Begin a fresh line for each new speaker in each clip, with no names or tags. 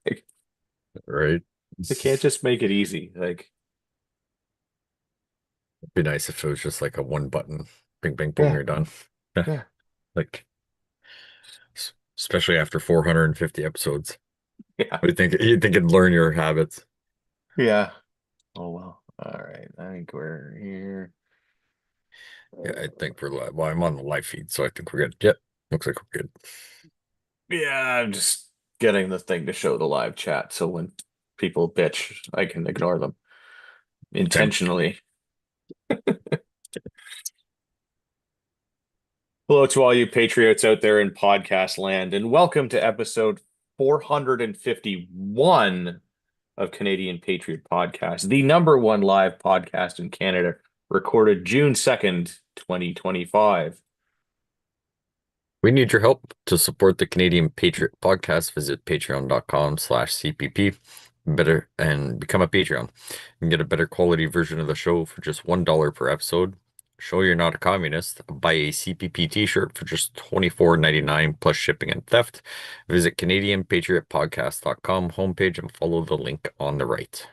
Like,
Right.
they can't just make it easy. Like,
It'd be nice if it was just like a one button, bing, bing, boom,
yeah,
you're done.
yeah,
Like, especially after 450 episodes.
yeah,
What do you think? You think it'd learn your habits?
yeah. Oh well. All right. I think we're here.
Yeah, I think we're live. Well, I'm on the live feed, so I think we're good. Yep. Looks like we're good.
Yeah, I'm just getting the thing to show the live chat, so when people bitch, I can ignore them
Okay.
intentionally. Hello to all you patriots out there in podcast land, and welcome to episode 451 of Canadian Patriot Podcast, the number one live podcast in Canada, recorded June 2nd, 2025.
We need your help to support the Canadian Patriot Podcast. Visit patreon.com/CPP. Better and become a Patreon. You can get a better quality version of the show for just $1 per episode. Show you're not a communist. Buy a CPP t-shirt for just $24.99 plus shipping and theft. Visit CanadianPatriotPodcast.com homepage and follow the link on the right.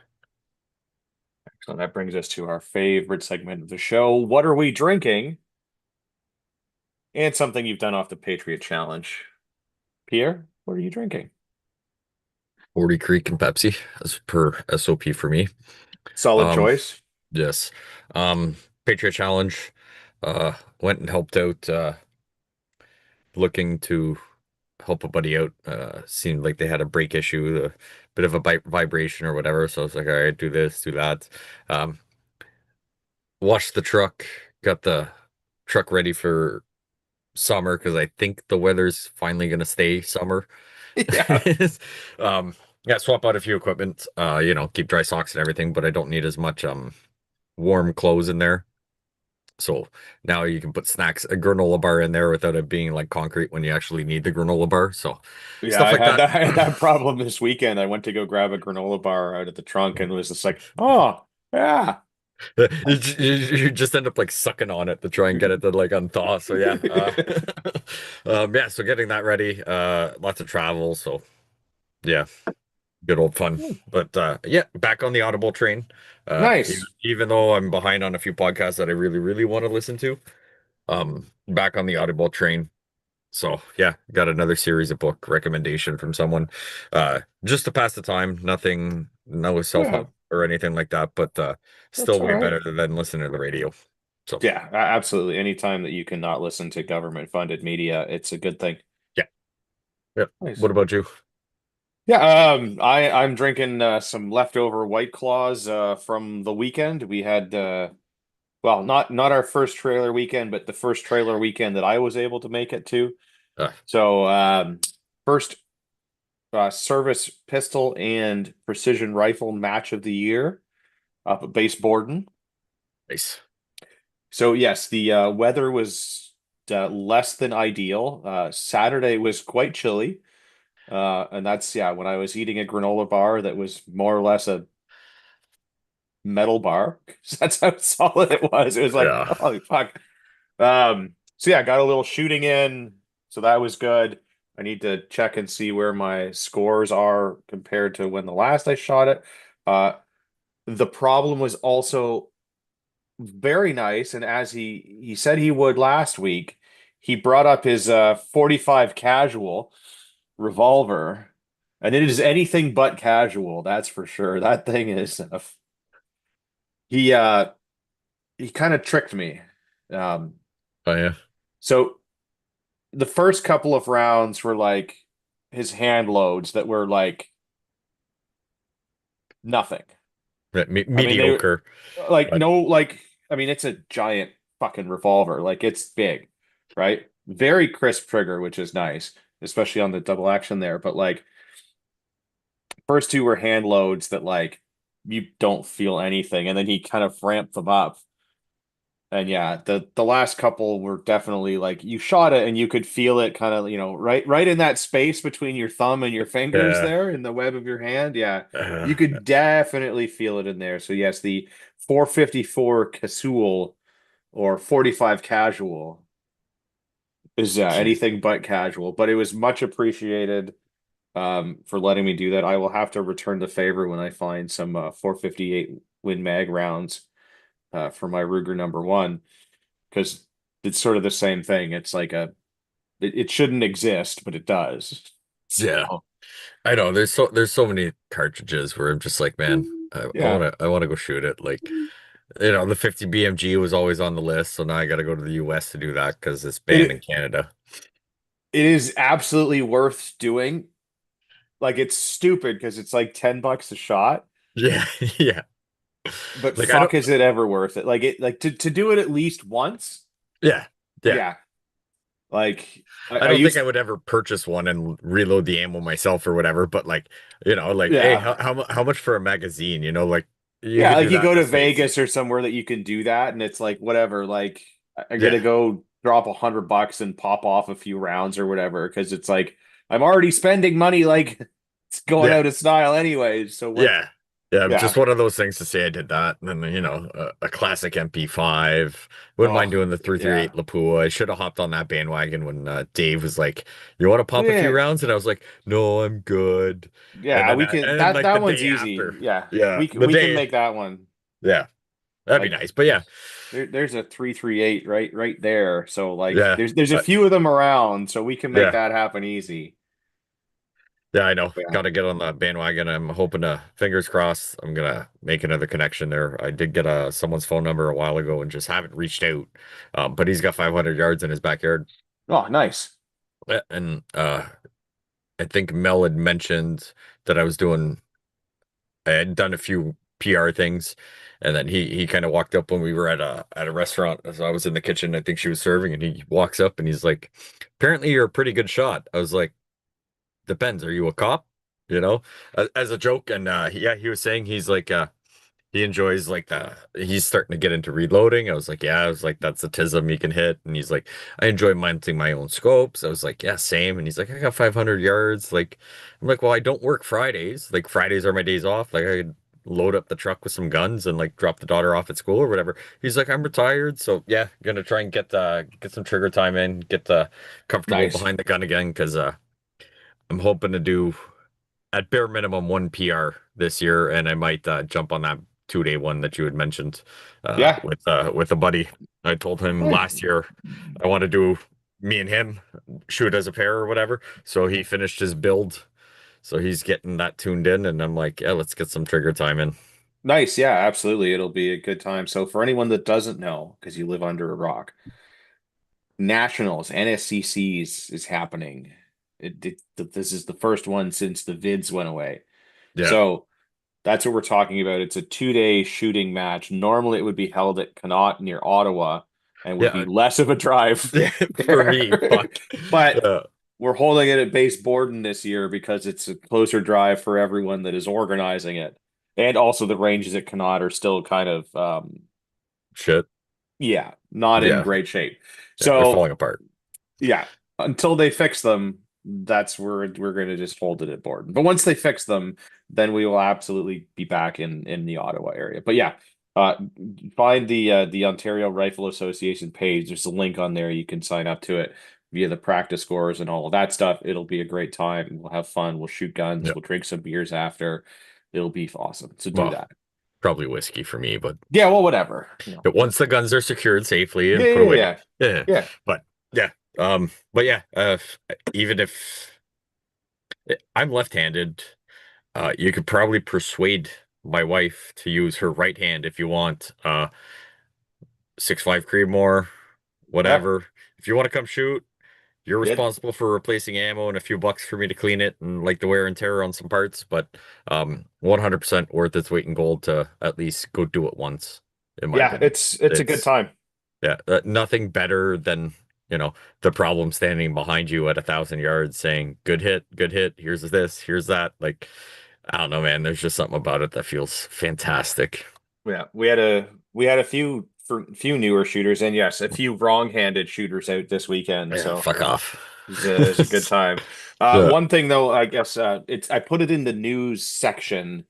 So that brings us to our favorite segment of the show. What are we drinking? And something you've done off the Patriot Challenge. Pierre, what are you drinking?
40 Creek and Pepsi as per SOP for me.
Solid
Um,
choice.
yes. Patriot Challenge, went and helped out, looking to help a buddy out. Seemed like they had a brake issue, a bit of a vibration or whatever. So I was like, all right, do this, do that. Um, Washed the truck, got the truck ready for summer because I think the weather's finally gonna stay summer.
Yeah.
Um, yeah, swap out a few equipment, keep dry socks and everything, but I don't need as much warm clothes in there. So now you can put a granola bar in there without it being like concrete when you actually need the granola bar. So
Yeah,
stuff
I
like
had
that.
that I had that problem this weekend. I went to go grab a granola bar out of the trunk and was just like, oh, yeah.
You just end up like sucking on it to try and get it to like unthaw. So yeah, yeah. So getting that ready, lots of travel. So yeah, good old fun. But yeah, back on the Audible train.
Nice.
Even though I'm behind on a few podcasts that I really, really want to listen to, back on the Audible train. So yeah, got another series of book recommendation from someone. Just to pass the time, nothing, no
Yeah,
self-help or anything like that, but
that's
still
all
way
right.
better than listening to the radio. So
Yeah, absolutely. Anytime that you cannot listen to government funded media, it's a good thing.
yeah, yeah.
Nice.
What about you?
Yeah, I'm drinking some leftover White Claws from the weekend. We had well, not our first trailer weekend, but the first trailer weekend that I was able to make it to.
Uh,
So, first service pistol and precision rifle match of the year up at Base Borden.
nice.
So yes, the weather was less than ideal. Saturday was quite chilly. And that's yeah, when I was eating a granola bar that was more or less a metal bar. 'Cause that's how solid it was. It was like,
Yeah.
holy fuck. So yeah, got a little shooting in, so that was good. I need to check and see where my scores are compared to when the last I shot it. Uh, the problem was also very nice, and as he said he would last week, he brought up his 45 casual revolver, and it is anything but casual, that's for sure. That thing is he uh he kind of tricked me. Um,
Oh yeah.
so the first couple of rounds were like his hand loads that were like nothing. I mean, they
Mediocre,
like
but
no, like I mean, it's a giant fucking revolver. Like it's big, right? Very crisp trigger, which is nice, especially on the double action there. But like first two were hand loads that like you don't feel anything, and then he kind of ramped them up. And yeah, the last couple were definitely like you shot it and you could feel it kind of, right in that space between your thumb and your fingers
yeah.
there in the web of your hand. Yeah.
Uh,
You could definitely feel it in there. So yes, the 454 Casual or 45 Casual is
Jeez.
anything but casual, but it was much appreciated. for letting me do that. I will have to return the favor when I find some 458 Win Mag rounds for my Ruger number one, because it's sort of the same thing. It's like it shouldn't exist, but it does.
Yeah.
So
I know there's so many cartridges where I'm just like, man,
yeah,
I wanna go shoot it. Like, the 50 BMG was always on the list, so now I gotta go to the US to do that because it's banned in
it
Canada.
it is absolutely worth doing. Like it's stupid because it's like $10 a shot,
Yeah, yeah.
but
Like I don't
fuck is it ever worth it? Like it like to do it at least once.
yeah, yeah.
Yeah. Like
I
I
don't think I
used
would ever purchase one and reload the ammo myself or whatever, but like, like, hey,
yeah.
how much for a magazine? Like you
Yeah,
could
like
do
you
that
go
in the
to
States.
Vegas or somewhere that you can do that, and it's like whatever. Like I'm
Yeah,
gonna go drop $100 and pop off a few rounds or whatever because it's like I'm already spending money. Like it's going
yeah.
out of style anyways. So what?
Yeah. Yeah,
Yeah.
just one of those things to say I did that. And then, a classic MP5. Wouldn't mind
Oh
doing the
yeah.
338 Lapua. I should have hopped on that bandwagon when Dave was like, "You want to pop a few
Yeah.
rounds?" And I was like, "No, I'm good."
Yeah. We can
And then
that
like the
that one's
day
easy.
after.
Yeah.
Yeah,
We can make that one.
yeah, that'd be
Like
nice. But yeah,
there's a 338 right there. So like
yeah,
there's a few of them around, so we can make
yeah.
that happen easy.
Yeah, I know.
Yeah.
Got to get on the bandwagon. I'm hoping to, fingers crossed, I'm gonna make another connection there. I did get someone's phone number a while ago and just haven't reached out. But he's got 500 yards in his backyard.
Oh, nice.
And I think Mel had mentioned that I had done a few PR things, and then he kind of walked up when we were at a restaurant. As I was in the kitchen, I think she was serving, and he walks up and he's like, "Apparently, you're a pretty good shot." I was like, "Depends. Are you a cop?" As a joke. And yeah, he was saying he's like he enjoys like he's starting to get into reloading. I was like, yeah, I was like, that's a tism you can hit. And he's like, I enjoy mounting my own scopes. I was like, yeah, same. And he's like, I got 500 yards. Like, I'm like, well, I don't work Fridays. Like Fridays are my days off. Like I could load up the truck with some guns and like drop the daughter off at school or whatever. He's like, I'm retired, so yeah, gonna try and get some trigger time in, get comfortable
Nice.
behind the gun again, because I'm hoping to do at bare minimum one PR this year, and I might jump on that 2-day one that you had mentioned
Yeah.
with a buddy. I told him
Yeah.
last year I want to do me and him shoot as a pair or whatever. So he finished his build, so he's getting that tuned in, and I'm like, yeah, let's get some trigger time in.
Nice. Yeah, absolutely. It'll be a good time. So for anyone that doesn't know, because you live under a rock, Nationals, NSCCs is happening. This is the first one since the vids went away.
Yeah,
So that's what we're talking about. It's a 2-day shooting match. Normally it would be held at Connaught near Ottawa and would be
yeah.
less of a drive
For me,
there.
fuck.
But
Uh,
we're holding it at Base Borden this year because it's a closer drive for everyone that is organizing it. And also the ranges at Connaught are still kind of
Shit.
yeah, not in
Yeah,
great shape.
yeah. They're
So
falling apart.
yeah, until they fix them, that's where we're going to just hold it at Borden. But once they fix them, then we will absolutely be back in the Ottawa area. But yeah, uh, find the Ontario Rifle Association page. There's a link on there. You can sign up to it via the practice scores and all of that stuff. It'll be a great time. We'll have fun. We'll shoot guns.
Yeah.
We'll drink some beers after. It'll be awesome. So do
Well,
that.
probably whiskey for me, but
Yeah, well, whatever.
but once the guns are secured safely
Yeah,
and put
yeah,
away.
yeah,
Yeah.
yeah.
But yeah. But yeah, even if I'm left-handed, you could probably persuade my wife to use her right hand if you want. 6.5 Creedmoor,
Yeah.
whatever. If you want to come shoot, you're
Yeah.
responsible for replacing ammo and a few bucks for me to clean it and like the wear and tear on some parts, but 100% worth its weight in gold to at least go do it once, in my
Yeah,
opinion.
it's a good
It's
time.
Yeah, nothing better than, the problem standing behind you at 1,000 yards saying, good hit, here's this, here's that. Like, I don't know, man. There's just something about it that feels fantastic.
Yeah, we had a few newer shooters, and yes, a few wrong-handed shooters out this weekend.
Yeah,
So
fuck off.
it's a good time.
Yeah,
One thing though, I guess it's I put it in the news section,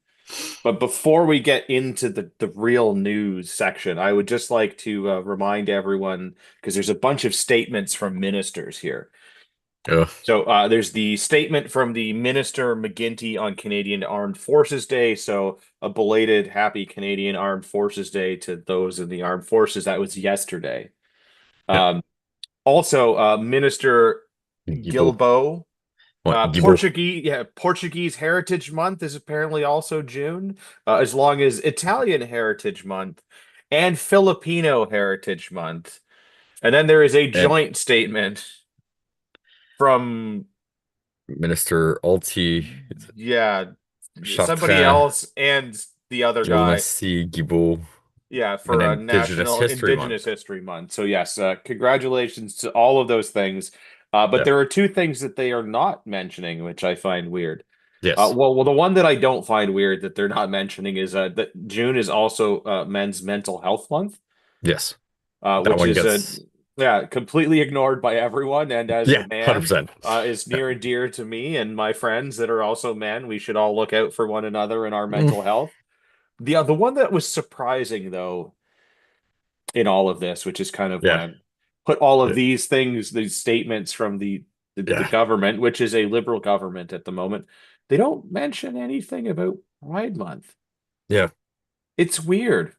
but before we get into the real news section, I would just like to remind everyone because there's a bunch of statements from ministers here.
Ugh.
So there's the statement from the Minister McGuinty on Canadian Armed Forces Day. So a belated happy Canadian Armed Forces Day to those in the armed forces. That was yesterday.
Yeah.
Um, Also, Minister
Gibo.
Guilbeault,
What? Gibo.
Portuguese Heritage Month is apparently also June, as long as Italian Heritage Month and Filipino Heritage Month. And then there is a
And
joint statement from,
Minister Alti
yeah, somebody
Chartrain
else and the other guy.
Gilnessy Gibo
Yeah,
and
for a
Indigenous
National
History
Indigenous
Month.
History Month. So yes, congratulations to all of those things. But
Yeah.
there are two things that they are not mentioning, which I find weird.
Yes.
The one that I don't find weird that they're not mentioning is that June is also Men's Mental Health Month,
Yes. That
which
one
is
gets,
yeah, completely ignored by everyone. And as a
yeah,
man,
100%.
is near and dear to me and my friends that are also men. We should all look out for one another in our
Mm,
mental health. The one that was surprising though in all of this, which is kind of when
yeah.
I put all of
Yeah.
these things, these statements from the
Yeah.
government, which is a liberal government at the moment, they don't mention anything about Pride Month.
Yeah.
It's weird.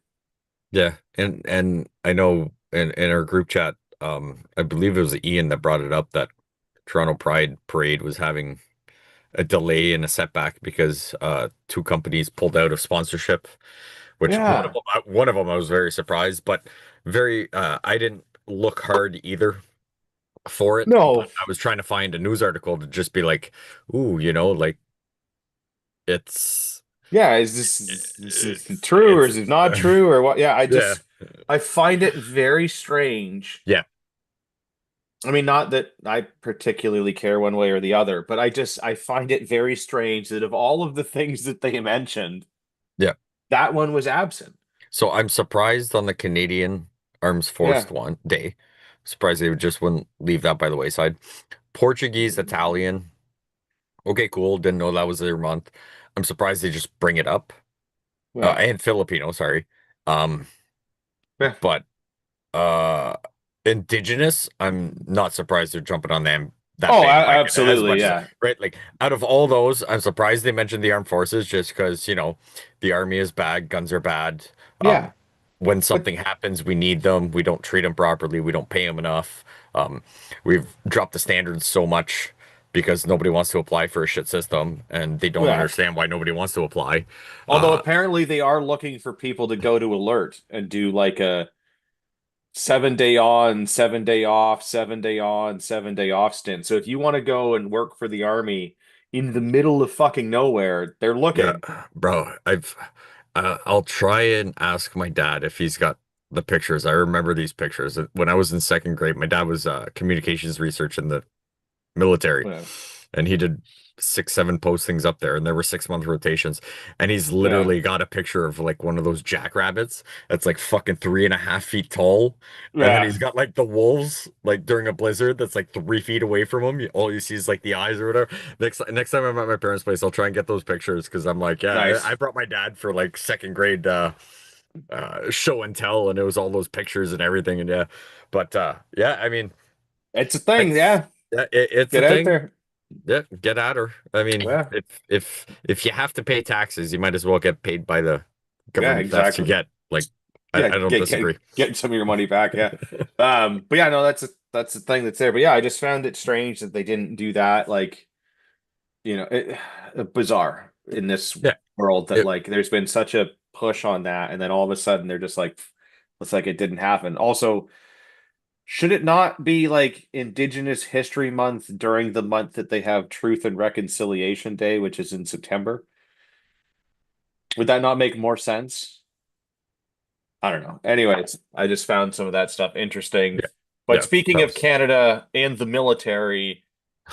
Yeah. And I know in our group chat, I believe it was Ian that brought it up that Toronto Pride Parade was having a delay and a setback because two companies pulled out of sponsorship, which
Yeah.
one of them I was very surprised, but very I didn't look hard either for it, but
No.
I was trying to find a news article to just be like, ooh, like it's
Yeah. Is this true or
it's
is it not true or what? Yeah.
yeah.
I find it very strange.
Yeah.
I mean, not that I particularly care one way or the other, but I find it very strange that of all of the things that they mentioned,
Yeah.
that one was absent.
So I'm surprised on the Canadian Arms Force
Yeah.
one day. Surprised they just wouldn't leave that by the wayside. Portuguese, Italian. Okay, cool. Didn't know that was their month. I'm surprised they just bring it up.
Yeah.
And Filipino, sorry. Um,
Yeah.
but uh Indigenous, I'm not surprised they're jumping on them that
Oh,
bandwagon as
absolutely.
much as
Yeah.
right. Like out of all those, I'm surprised they mentioned the armed forces just because, the army is bad, guns are bad. Um,
Yeah.
when
But
something happens, we need them. We don't treat them properly. We don't pay them enough. Um, we've dropped the standards so much because nobody wants to apply for a shit system and they don't
yeah.
understand why nobody wants to apply.
Although
Uh,
apparently they are looking for people to go to alert and do like a 7 day on, 7 day off, 7 day on, 7 day off stint. So if you want to go and work for the army in the middle of fucking nowhere, they're
yeah,
looking.
bro, I'll try and ask my dad if he's got the pictures. I remember these pictures. When I was in second grade, my dad was communications research in the military,
Yeah.
and he did 6, 7 postings up there, and there were 6 month rotations. And he's
Yeah.
literally got a picture of like one of those jackrabbits that's like fucking 3.5 feet tall. And then
Yeah.
he's got like the wolves like during a blizzard that's like 3 feet away from him. All you see is like the eyes or whatever. Next time I'm at my parents' place, I'll try and get those pictures because I'm like, yeah, I
Nice.
brought my dad for like second grade show and tell, and it was all those pictures and everything. And yeah, but yeah, I mean,
It's a thing.
it's
Yeah.
yeah, it's a
Get out
thing.
there.
Yeah, get at her. I mean,
Yeah.
if you have to pay taxes, you might as well get paid by the
Yeah,
government that you
exactly.
get. Like,
Yeah,
I don't disagree.
get some of your money back. Yeah. But yeah, no, that's the thing that's there. But yeah, I just found it strange that they didn't do that. Like, bizarre in this
Yeah,
world that
it,
like there's been such a push on that, and then all of a sudden they're just like, it's like it didn't happen. Also, should it not be like Indigenous History Month during the month that they have Truth and Reconciliation Day, which is in September? Would that not make more sense? I don't know. Anyways, I just found some of that stuff interesting.
yeah,
But
yeah.
speaking
That
of
was
Canada and the military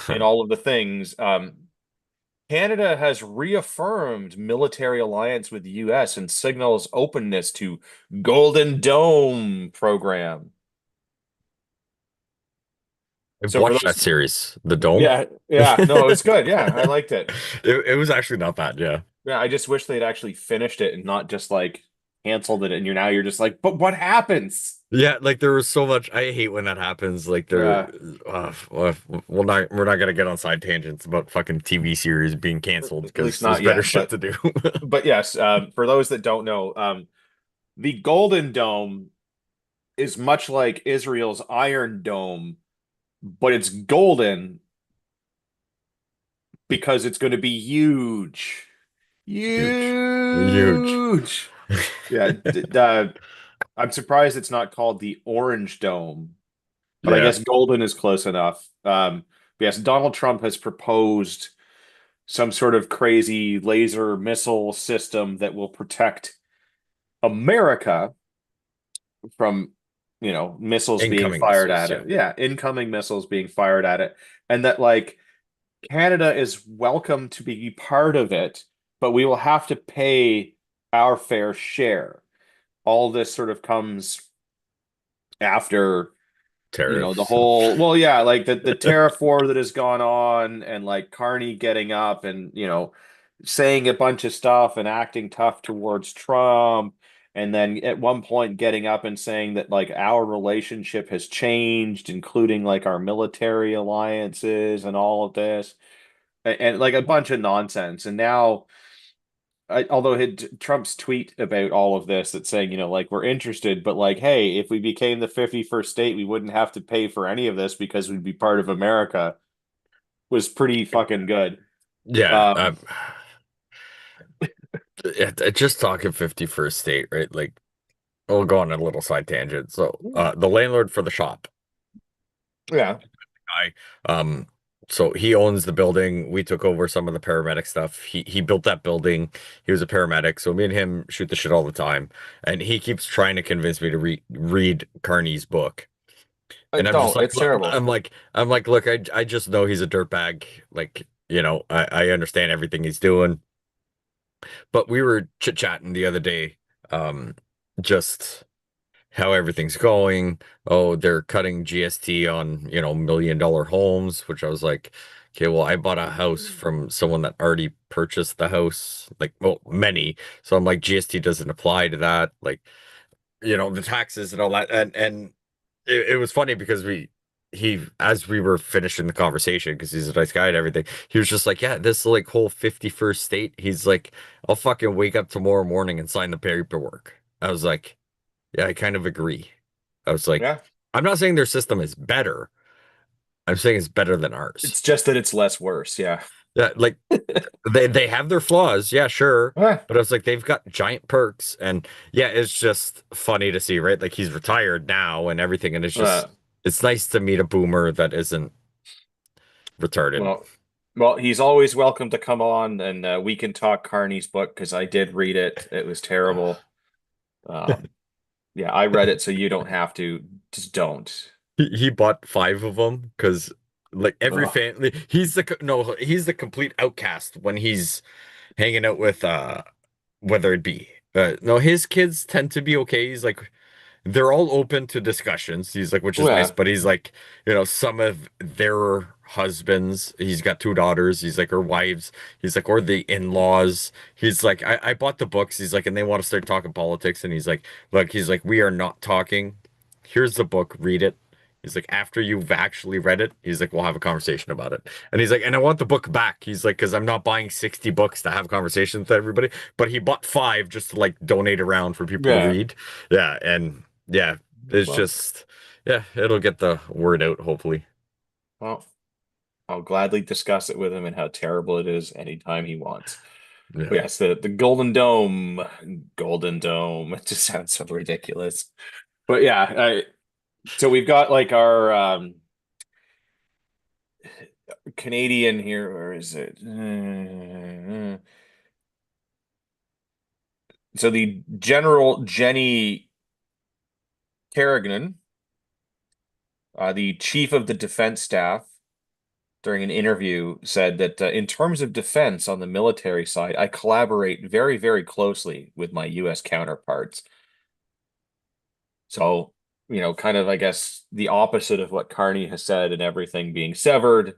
and all of the things, Canada has reaffirmed military alliance with the US and signals openness to Golden Dome program.
I've
So for
watched that
those,
series, The Dome.
yeah, yeah, no, it was good. Yeah, I liked it.
It was actually not bad. Yeah,
Yeah, I just wish they'd actually finished it and not just like canceled it, and you're just like, but what happens?
Yeah, like there was so much. I hate when that happens. Like
Yeah,
we're not gonna get on side tangents about fucking TV series being canceled
at least
because there's
not
better
yet.
shit to do.
But yes, for those that don't know, the Golden Dome is much like Israel's Iron Dome, but it's golden because it's going to be huge,
Huge, huge.
huge. Yeah, I'm surprised it's not called the Orange Dome, but I
Yeah,
guess golden is close enough. Yes, Donald Trump has proposed some sort of crazy laser missile system that will protect America from, missiles being
incoming
fired
missiles.
at
Yeah,
it. Yeah, incoming missiles being fired at it. And that like Canada is welcome to be part of it, but we will have to pay our fair share. All this sort of comes after, the
tariffs.
whole, well, yeah, like the tariff war that has gone on, and like Carney getting up and, saying a bunch of stuff and acting tough towards Trump. And then at one point getting up and saying that like our relationship has changed, including like our military alliances and all of this, and like a bunch of nonsense. And now, although Trump's tweet about all of this that's saying, like we're interested, but like, hey, if we became the 51st state, we wouldn't have to pay for any of this because we'd be part of America, was pretty fucking good.
Yeah,
Um,
just talking 51st state, right? Like, we'll go on a little side tangent. So, the landlord for the shop,
yeah.
guy, so he owns the building. We took over some of the paramedic stuff. He built that building. He was a paramedic, so me and him shoot the shit all the time. And he keeps trying to convince me to read Carney's book.
I
And I'm just
don't.
like,
It's terrible.
look, I just know he's a dirtbag. Like, I understand everything he's doing. But we were chit-chatting the other day, just how everything's going. Oh, they're cutting GST on, $1 million homes, which I was like, okay, well, I bought a house from someone that already purchased the house, like, well, many. So I'm like, GST doesn't apply to that. Like, the taxes and all that. And it was funny because as we were finishing the conversation, because he's a nice guy and everything, he was just like, yeah, this like whole 51st state. He's like, I'll fucking wake up tomorrow morning and sign the paperwork. I was like, yeah, I kind of agree. I was like,
Yeah.
I'm not saying their system is better. I'm saying it's better than ours.
It's just that it's less worse. Yeah.
Yeah, like they have their flaws, yeah, sure.
Eh,
But I was like, they've got giant perks, and yeah, it's just funny to see, right? Like he's retired now and everything, and
uh,
it's nice to meet a boomer that isn't retarded.
well, well, he's always welcome to come on, and we can talk Carney's book because I did read it. It was terrible. Um, yeah, I read it, so you don't have to. Just don't.
He bought five of them because like every
Ugh.
family, he's the complete outcast when he's hanging out with whether it be no, his kids tend to be okay. He's like they're all open to discussions. He's like, which is nice,
Yeah.
but he's like, some of their husbands, he's got two daughters, he's like, her wives, he's like, or the in-laws. He's like, I bought the books, he's like, and they want to start talking politics, and he's like, look, he's like, we are not talking. Here's the book, read it. He's like, after you've actually read it, he's like, we'll have a conversation about it. And he's like, and I want the book back. He's like, because I'm not buying 60 books to have conversations with everybody. But he bought five just to like donate around for people to
Yeah.
read. Yeah, and yeah, it's
Well,
just yeah, it'll get the word out hopefully.
well, I'll gladly discuss it with him and how terrible it is anytime he wants. But
Yeah.
yes, the Golden Dome, Golden Dome. It just sounds so ridiculous. But yeah, so we've got like our Canadian here. Where is it? So the General Jenny Kerrigan, the chief of the defense staff, during an interview said that in terms of defense on the military side, I collaborate very, very closely with my U.S. counterparts. So, kind of, I guess, the opposite of what Carney has said and everything being severed.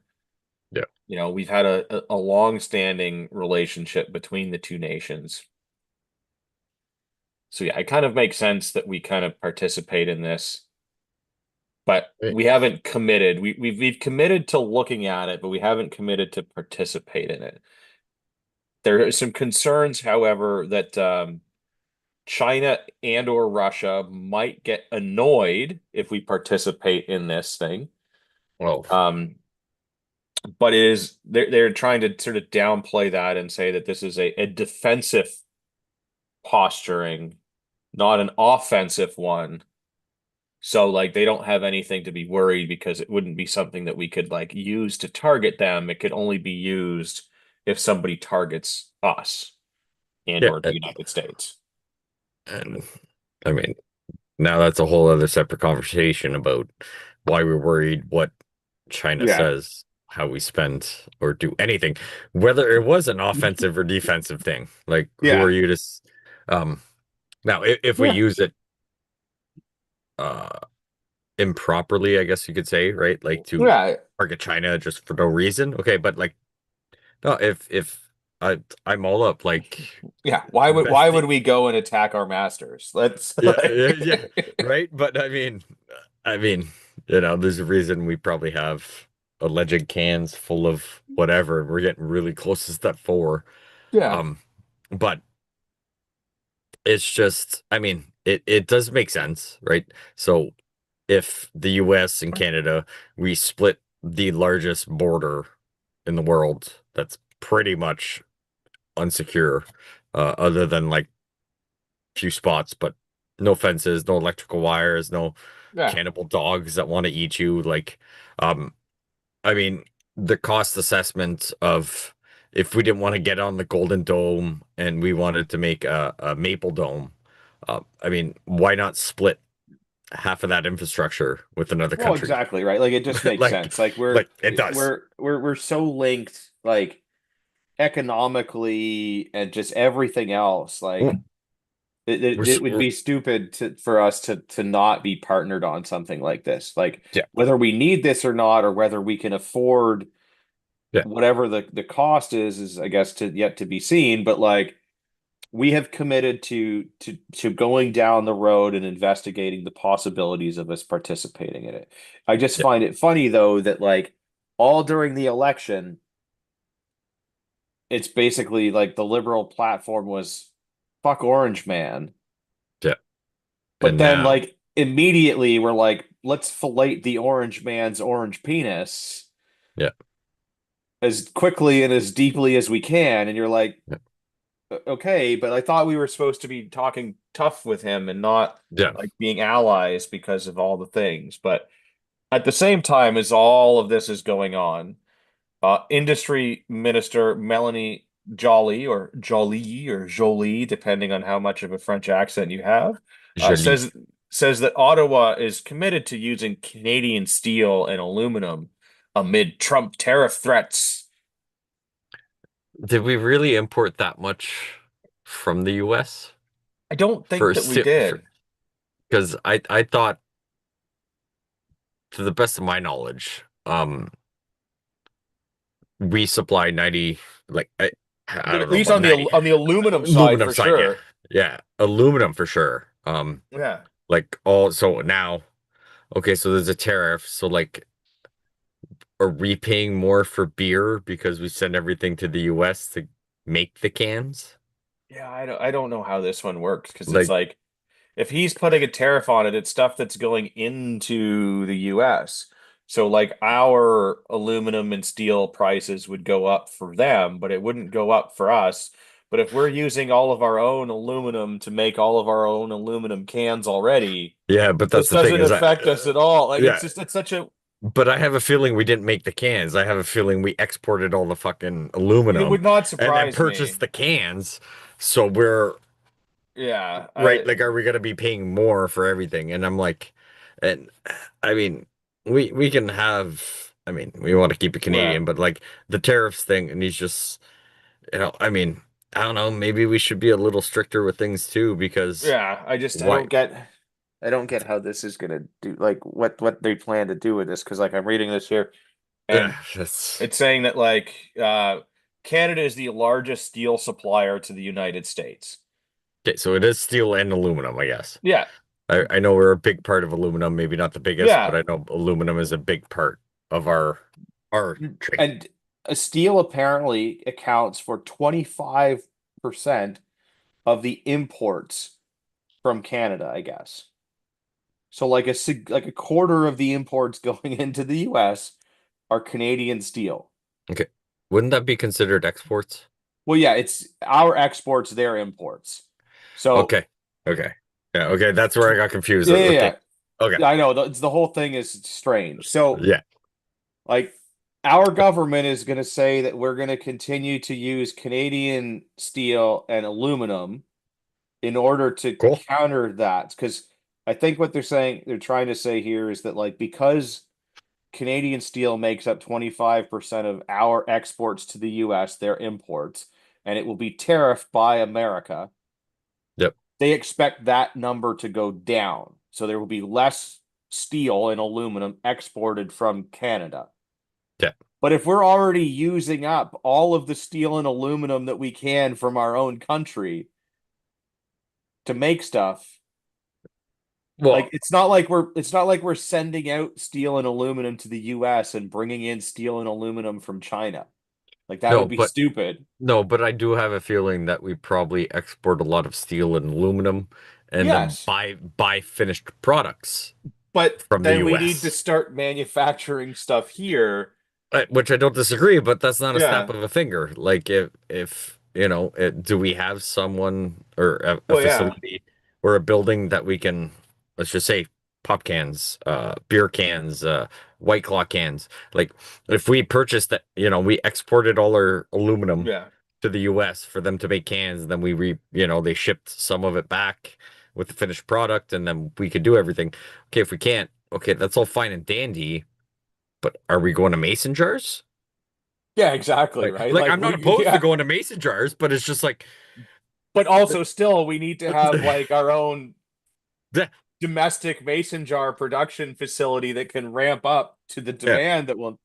Yeah.
We've had a long-standing relationship between the two nations. So yeah, it kind of makes sense that we kind of participate in this, but
Eh,
we haven't committed. We've committed to looking at it, but we haven't committed to participate in it. There are some concerns, however, that China and or Russia might get annoyed if we participate in this thing.
Well,
Um, but it is they're trying to sort of downplay that and say that this is a defensive posturing, not an offensive one. So like they don't have anything to be worried because it wouldn't be something that we could like use to target them. It could only be used if somebody targets us and
yeah,
or the United States.
and I mean, now that's a whole other separate conversation about why we're worried what China
Yeah.
says, how we spend or do anything, whether it was an offensive or defensive thing. Like, who are
Yeah.
you to, um, now if we
Yeah.
use it, uh, improperly, I guess you could say, right? Like to
Yeah.
target China just for no reason. Okay, but like, no, if I'm all up, like,
Yeah. Why
invest.
would we go and attack our masters? Let's
Yeah, yeah, yeah,
like
right. But I mean, there's a reason we probably have alleged cans full of whatever. We're getting really close to step four.
yeah.
Um, but it's just, I mean, it does make sense, right? So if the US and Canada, we split the largest border in the world, that's pretty much unsecure, other than like few spots, but no fences, no electrical wires, no
Yeah.
cannibal dogs that want to eat you. Like, um, I mean, the cost assessment of if we didn't want to get on the Golden Dome and we wanted to make a Maple Dome, I mean, why not split half of that infrastructure with another
Well,
country?
exactly, right. Like it just makes
Like,
sense. Like
like it does.
we're so linked like economically and just everything else. Like
We're,
it would
we're
be stupid for us to not be partnered on something like this. Like
yeah,
whether we need this or not, or whether we can afford
yeah,
whatever the cost is I guess to yet to be seen. But like we have committed to going down the road and investigating the possibilities of us participating in it. I just
yeah,
find it funny though that like all during the election, it's basically like the liberal platform was fuck Orange Man.
yeah.
But
And
then
now,
like immediately we're like, let's fillet the Orange Man's orange penis
yeah,
as quickly and as deeply as we can. And you're like,
yeah,
okay, but I thought we were supposed to be talking tough with him and not
yeah.
like being allies because of all the things. But at the same time, as all of this is going on, Industry Minister Melanie Joly, depending on how much of a French accent you have,
Jolie.
says that Ottawa is committed to using Canadian steel and aluminum amid Trump tariff threats.
Did we really import that much from the US
I don't think
for
that we
steel?
did.
Because I thought, to the best of my knowledge, we supply 90, like I don't
At
know
least
about 90
on the aluminum side
aluminum
for
side, yeah,
sure.
yeah, aluminum for sure.
Yeah.
Like all so now, okay, so there's a tariff, so like, are we paying more for beer because we send everything to the US to make the cans?
Yeah, I don't know how this one works because it's
Like,
like if he's putting a tariff on it, it's stuff that's going into the US. So like our aluminum and steel prices would go up for them, but it wouldn't go up for us. But if we're using all of our own aluminum to make all of our own aluminum cans already,
yeah, but that's
this
the thing
doesn't
is that,
affect us at all. Like
yeah,
it's such a
but I have a feeling we didn't make the cans. I have a feeling we exported all the fucking
it
aluminum
would not
and then
surprise
purchased
me.
the cans. So we're
Yeah,
right. Like, are we going to be paying more for everything? And I'm like, and I mean, we can have. I mean, we want to keep it
yeah.
Canadian, but like the tariffs thing, and he's just, I mean, I don't know. Maybe we should be a little stricter with things too, because
Yeah, I
why?
don't get how this is gonna do like what they plan to do with this because like I'm reading this here
Yeah,
and
that's
it's saying that Canada is the largest steel supplier to the United States.
Okay, so it is steel and aluminum, I guess.
Yeah,
I know we're a big part of aluminum, maybe not the biggest, but
yeah.
I know aluminum is a big part of our trade.
And a steel apparently accounts for 25% of the imports from Canada, I guess. So like a quarter of the imports going into the US are Canadian steel.
Okay. Wouldn't that be considered exports?
Well, yeah, it's our exports, their imports. So,
Okay. Okay. Yeah, okay, that's where I
tw-
got confused.
yeah, yeah,
Okay.
yeah.
Okay.
Yeah, I know the whole thing is strange. So,
Yeah.
like, our government is going to say that we're going to continue to use Canadian steel and aluminum in order to
Cool.
counter that. Because I think what they're trying to say here is that, like, because Canadian steel makes up 25% of our exports to the US, their imports, and it will be tariffed by America.
Yep.
They expect that number to go down. So there will be less steel and aluminum exported from Canada.
Yeah.
But if we're already using up all of the steel and aluminum that we can from our own country to make stuff, like
Well,
it's not like we're sending out steel and aluminum to the US and bringing in steel and aluminum from China. Like that
no,
would be
but
stupid.
no, but I do have a feeling that we probably export a lot of steel and aluminum and then
Yes.
buy finished products
But
from the
then we need to
US.
start manufacturing stuff here.
Which I don't disagree, but that's not a snap
Yeah.
of a finger. Like if you know, do we have someone or a
Well, yeah.
facility or a building that we can, let's just say, pop cans, beer cans, White Claw cans. Like if we purchased that, we exported all our aluminum
Yeah.
to the US for them to make cans, then they shipped some of it back with the finished product, and then we could do everything. Okay, if we can't, okay, that's all fine and dandy. But are we going to mason jars?
Yeah, exactly,
Like,
right?
like
Like
I'm not
we
opposed to
yeah.
going to mason jars, but it's just like,
But also still we need to have like our own
yeah,
domestic mason jar production facility that can ramp up to the
yeah,
demand that will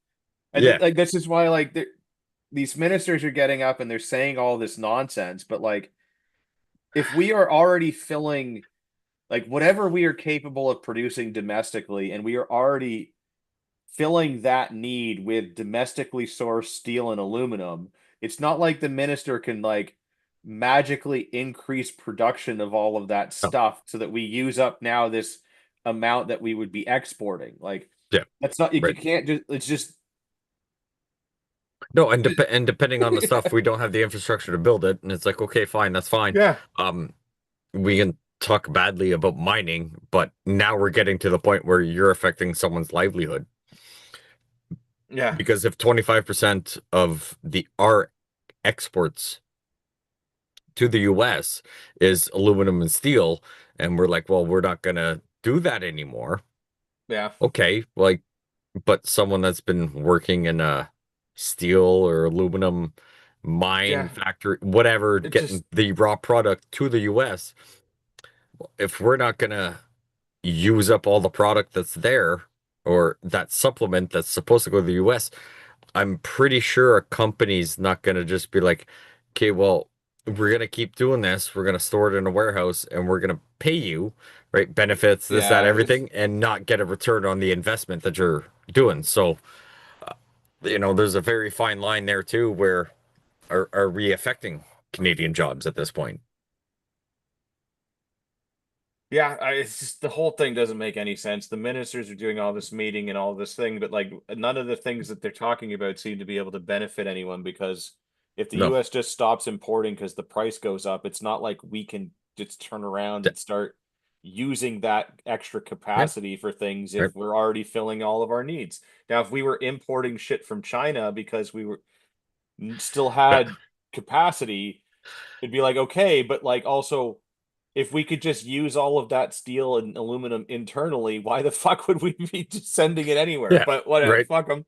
and
yeah,
like this is why like these ministers are getting up and they're saying all this nonsense, but like if we are already filling like whatever we are capable of producing domestically and we are already filling that need with domestically sourced steel and aluminum, it's not like the minister can like magically increase production of all of that
no,
stuff so that we use up now this amount that we would be exporting. Like
yeah,
that's not you
right.
can't just it's just
No, and depending on the stuff, we don't have the infrastructure to build it, and it's like, okay, fine, that's fine.
yeah.
Um, we can talk badly about mining, but now we're getting to the point where you're affecting someone's livelihood.
Yeah.
Because if 25% of the our exports to the US is aluminum and steel, and we're like, well, we're not gonna do that anymore.
Yeah.
Okay, like, but someone that's been working in a steel or aluminum mine
Yeah.
factory, whatever,
It just
getting the raw product to the US, if we're not gonna use up all the product that's there or that supplement that's supposed to go to the US, I'm pretty sure a company's not gonna just be like, okay, well, we're gonna keep doing this. We're gonna store it in a warehouse and we're gonna pay you, right? Benefits, this, that,
yeah, it's
everything, and not get a return on the investment that you're doing. So, there's a very fine line there too, where are we affecting Canadian jobs at this point?
yeah, it's just the whole thing doesn't make any sense. The ministers are doing all this meeting and all this thing, but like none of the things that they're talking about seem to be able to benefit anyone because if the
No.
US just stops importing because the price goes up, it's not like we can just turn around
Yeah,
and start using that extra
yeah,
capacity for things
right,
if we're already filling all of our needs. Now, if we were importing shit from China because we were still
yeah.
had capacity, it'd be like okay, but like also if we could just use all of that steel and aluminum internally, why the fuck would we be just sending it anywhere?
Yeah,
But whatever,
right.
fuck them.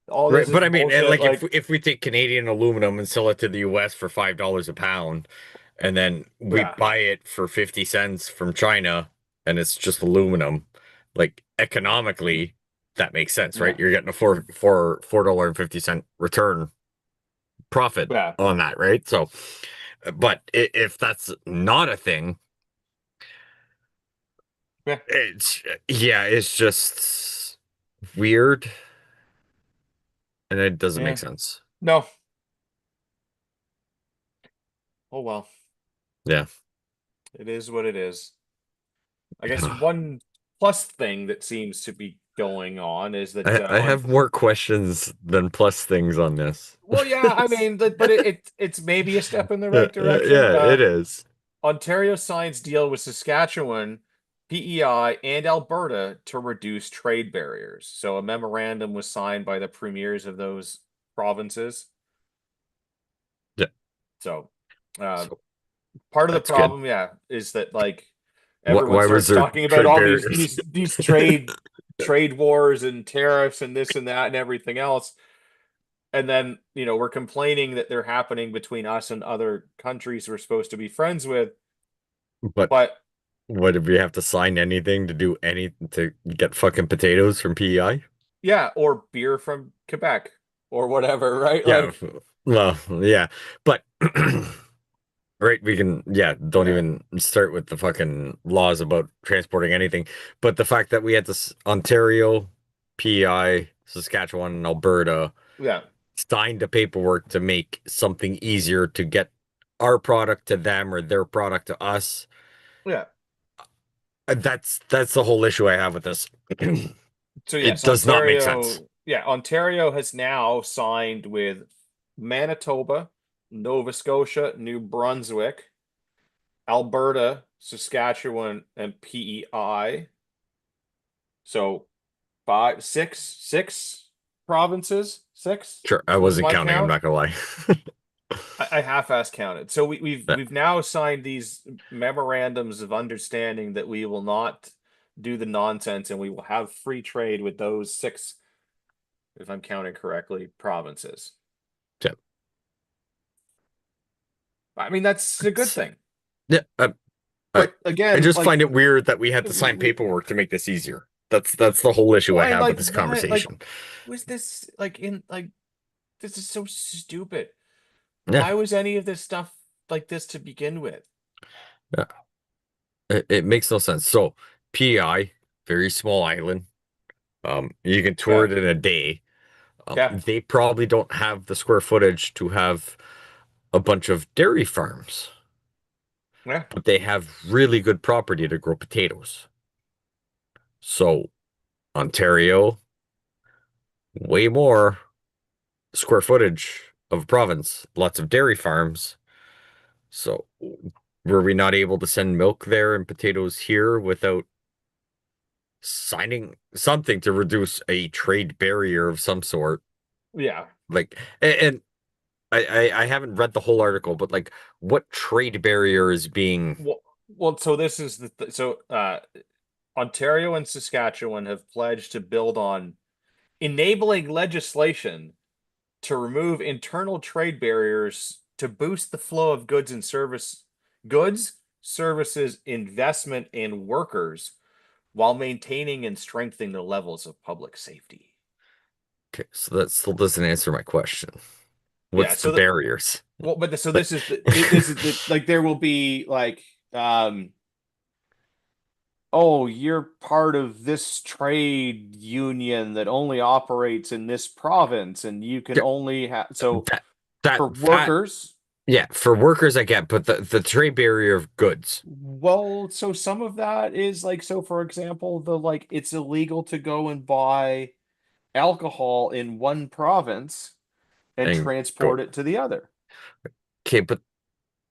All this
Right,
is
but I mean, and
bullshit.
like if
Like,
if we take Canadian aluminum and sell it to the US for $5 a pound, and then we
yeah,
buy it for 50 cents from China, and it's just aluminum, like economically, that makes sense, right?
yeah,
You're getting a $4.50 return profit
yeah,
on that, right? So, But if that's not a thing,
Yeah.
it's just weird and it doesn't make
Yeah.
sense.
No. Oh well.
Yeah.
It is what it is. I guess one plus thing that seems to be going on is that
I
on
have more questions than plus things on this.
well, yeah, I mean, but it's maybe a step in the
Yeah,
right direction.
yeah, it is.
Ontario signs deal with Saskatchewan, PEI, and Alberta to reduce trade barriers. So a memorandum was signed by the premiers of those provinces.
Yeah.
So uh,
So
part of the
that's good.
problem, yeah, is that like everyone
Why was
starts
there
talking about
trade
all these
barriers?
these trade wars and tariffs and this and that and everything else. And then, we're complaining that they're happening between us and other countries we're supposed to be friends with.
But
But
what did we have to sign anything to do any to get fucking potatoes from PEI?
yeah, or beer from Quebec or whatever, right?
Yeah.
Like,
Well, yeah. But right, we can, yeah, don't
yeah,
even start with the fucking laws about transporting anything. But the fact that we had this Ontario, PEI, Saskatchewan, and Alberta
yeah,
signed the paperwork to make something easier to get our product to them or their product to us.
yeah.
That's the whole issue I have with this.
So
It
yes,
does not make sense.
Ontario has now signed with Manitoba, Nova Scotia, New Brunswick, Alberta, Saskatchewan, and PEI. So six provinces, six
Sure, I
was
wasn't
my
counting, I'm
count.
not gonna lie.
I half-ass counted. So we've
Yeah.
we've now signed these memorandums of understanding that we will not do the nonsense and we will have free trade with those six, if I'm counting correctly, provinces.
Yeah.
I mean, that's a good thing.
Yeah, I,
But
I
again,
just
like
find it weird that we had to sign
we
paperwork to make this easier. That's the whole issue I
why
have with
like
this
why like
conversation.
was this like in like this is so stupid.
Yeah,
Why was any of this stuff like this to begin with?
yeah. It makes no sense. So, PEI, very small island. You can tour
Yeah,
it in a day.
yeah,
They probably don't have the square footage to have a bunch of dairy farms,
yeah,
but they have really good property to grow potatoes. So, Ontario, way more square footage of a province, lots of dairy farms. So, were we not able to send milk there and potatoes here without signing something to reduce a trade barrier of some sort?
yeah.
Like, and I haven't read the whole article, but like, what trade barrier is being?
Well, so this is Ontario and Saskatchewan have pledged to build on enabling legislation to remove internal trade barriers to boost the flow of goods, services, investment, and workers while maintaining and strengthening the levels of public safety.
Okay, so that still doesn't answer my question.
Yeah,
What's the barriers?
so
Like,
this is the like there will be like oh, you're part of this trade union that only operates in this province and you can
yeah,
only have so
that that
for
that
workers.
yeah, for workers I get, but the trade barrier of goods
Well, so some of that is like, so for example, the like it's illegal to go and buy alcohol in one province and
and go
transport it to the other
okay, but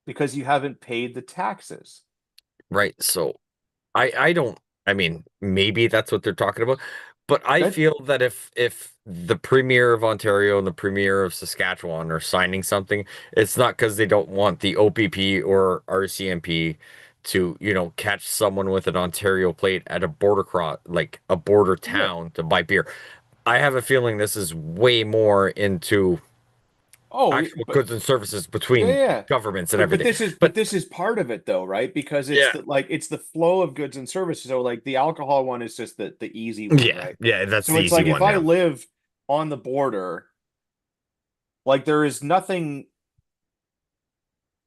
because you haven't paid the taxes.
right, so I don't I mean maybe that's what they're talking about, but I
That
feel that if the premier of Ontario and the premier of Saskatchewan are signing something, it's not because they don't want the OPP or RCMP to, catch someone with an Ontario plate at a border cross, like a border
yeah.
town to buy beer. I have a feeling this is way more into
Oh,
actual
but
goods and services
yeah,
between
yeah.
governments and
But
everything.
this is
But
part of it though, right? Because
yeah,
it's the flow of goods and services. So like the alcohol one is just the easy one,
yeah,
right?
yeah, that's
So
the
it's
easy
like if
one.
I
Yeah.
live on the border, like there is nothing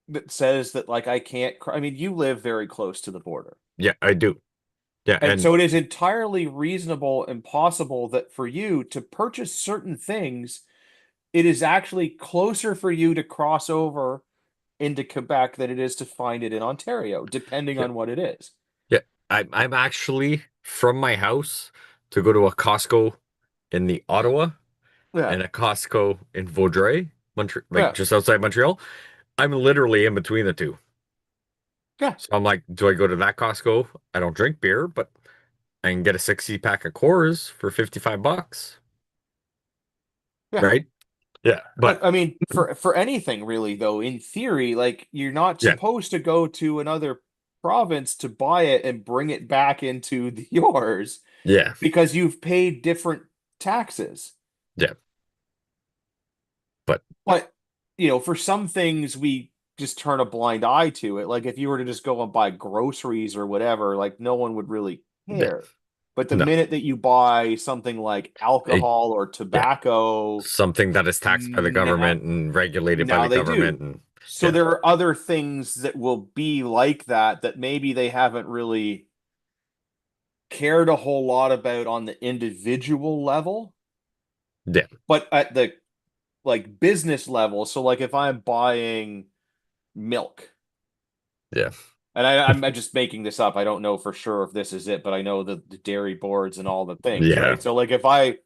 that says that like I can't. I mean, you live very close to the border.
Yeah, I do. Yeah,
And
and
so it is entirely reasonable and possible that for you to purchase certain things, it is actually closer for you to cross over into Quebec than it is to find it in Ontario, depending
yeah,
on what it is.
yeah. I'm actually from my house to go to a Costco in the Ottawa
Yeah,
and a Costco in Vaudreuil, Montreal, like
yeah,
just outside Montreal. I'm literally in between the two.
yeah,
So I'm like, do I go to that Costco? I don't drink beer, but I can get a 60 pack of Coors for $55,
yeah.
right? Yeah,
But
but
I mean, for anything really, though, in theory, like you're not
yeah,
supposed to go to another province to buy it and bring it back into yours
yeah,
because you've paid different taxes.
yeah, but
But for some things we just turn a blind eye to it. Like if you were to just go and buy groceries or whatever, like no one would really
yeah,
care. But the
no,
minute that you buy something like
it,
alcohol or
yeah,
tobacco,
something that is taxed by the
now
government and regulated by
now
the
they
government,
do.
and
So
yeah,
there are other things that will be like that that maybe they haven't really cared a whole lot about on the individual level,
yeah,
but at the like business level. So like if I'm buying milk,
yeah,
and I'm just making this up. I don't know for sure if this is it, but I know the dairy boards and all the things,
yeah,
right? So like if I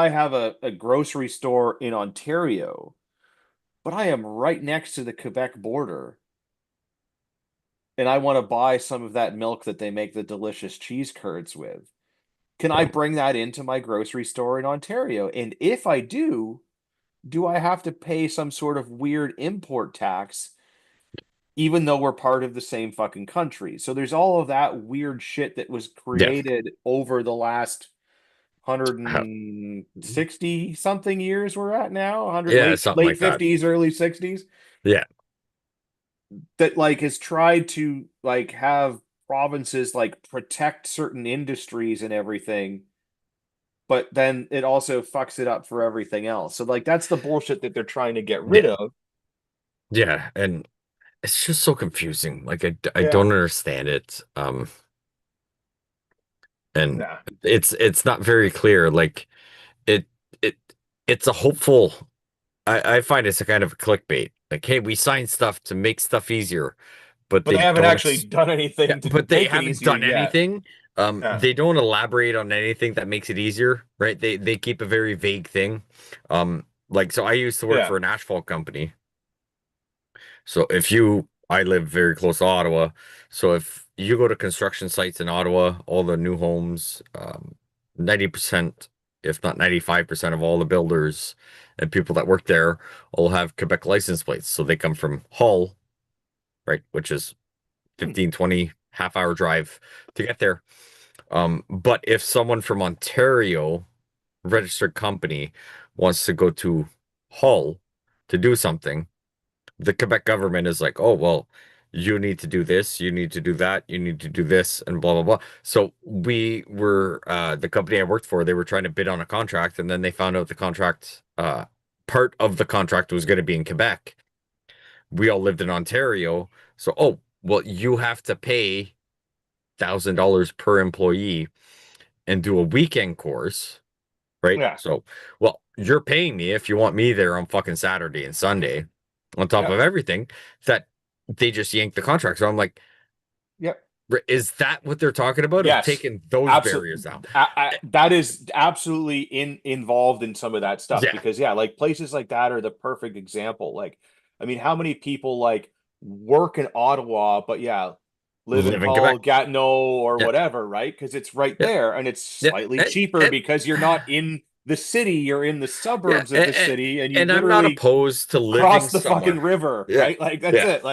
have a grocery store in Ontario, but I am right next to the Quebec border, and I want to buy some of that milk that they make the delicious cheese curds with, can I
yeah,
bring that into my grocery store in Ontario? And if I do I have to pay some sort of weird import tax even though we're part of the same fucking country? So there's all of that weird shit that was
yeah,
created over the last
How-
160 something years we're at now, 100
yeah,
late
something
late
like that.
50s, early 60s,
Yeah,
that like has tried to like have provinces like protect certain industries and everything, but then it also fucks it up for everything else. So like that's the bullshit that they're trying to get rid
yeah,
of.
yeah, and it's just so confusing. Like I
Yeah.
don't understand it. And
Yeah.
it's not very clear. Like it it it's a hopeful. I find it's a kind of a clickbait. Like, hey, we sign stuff to make stuff easier, but
But they
they
haven't
don't.
actually done
Yeah,
anything to
but they
make it
haven't
easier
done
yet.
anything.
Yeah.
They don't elaborate on anything that makes it easier, right? They keep a very vague thing. Like so I used to work
Yeah.
for an asphalt company. So I live very close to Ottawa. So if you go to construction sites in Ottawa, all the new homes, 90%, if not 95% of all the builders and people that work there all have Quebec license plates. So they come from Hull, right? Which is
Hmm.
15, 20 half-hour drive to get there. But if someone from Ontario, registered company, wants to go to Hull to do something, the Quebec government is like, oh, well, you need to do this, you need to do that, you need to do this, and blah, blah, blah. So the company I worked for, they were trying to bid on a contract, and then they found out the contract, part of the contract was going to be in Quebec. We all lived in Ontario. So, oh, well, you have to pay $1,000 per employee and do a weekend course, right?
Yeah.
So, well, you're paying me if you want me there on fucking Saturday and Sunday, on top
Yeah.
of everything that they just yanked the contract. So I'm like,
Yep.
is that what they're talking about? Of
Yes.
taking those barriers
Absolutely.
down?
That is absolutely involved in some of that stuff
Yeah,
because yeah, like places like that are the perfect example. Like, I mean, how many people like work in Ottawa, but yeah, live in
live in
Hull,
Quebec.
Gatineau, or
Yeah,
whatever, right? Because it's right
yeah,
there and it's
yeah,
slightly cheaper because you're not in the city, you're in the
yeah,
suburbs of the city, and you
and I'm not
literally
opposed to living
cross the fucking
somewhere.
river,
Yeah,
right? Like that's
yeah,
it.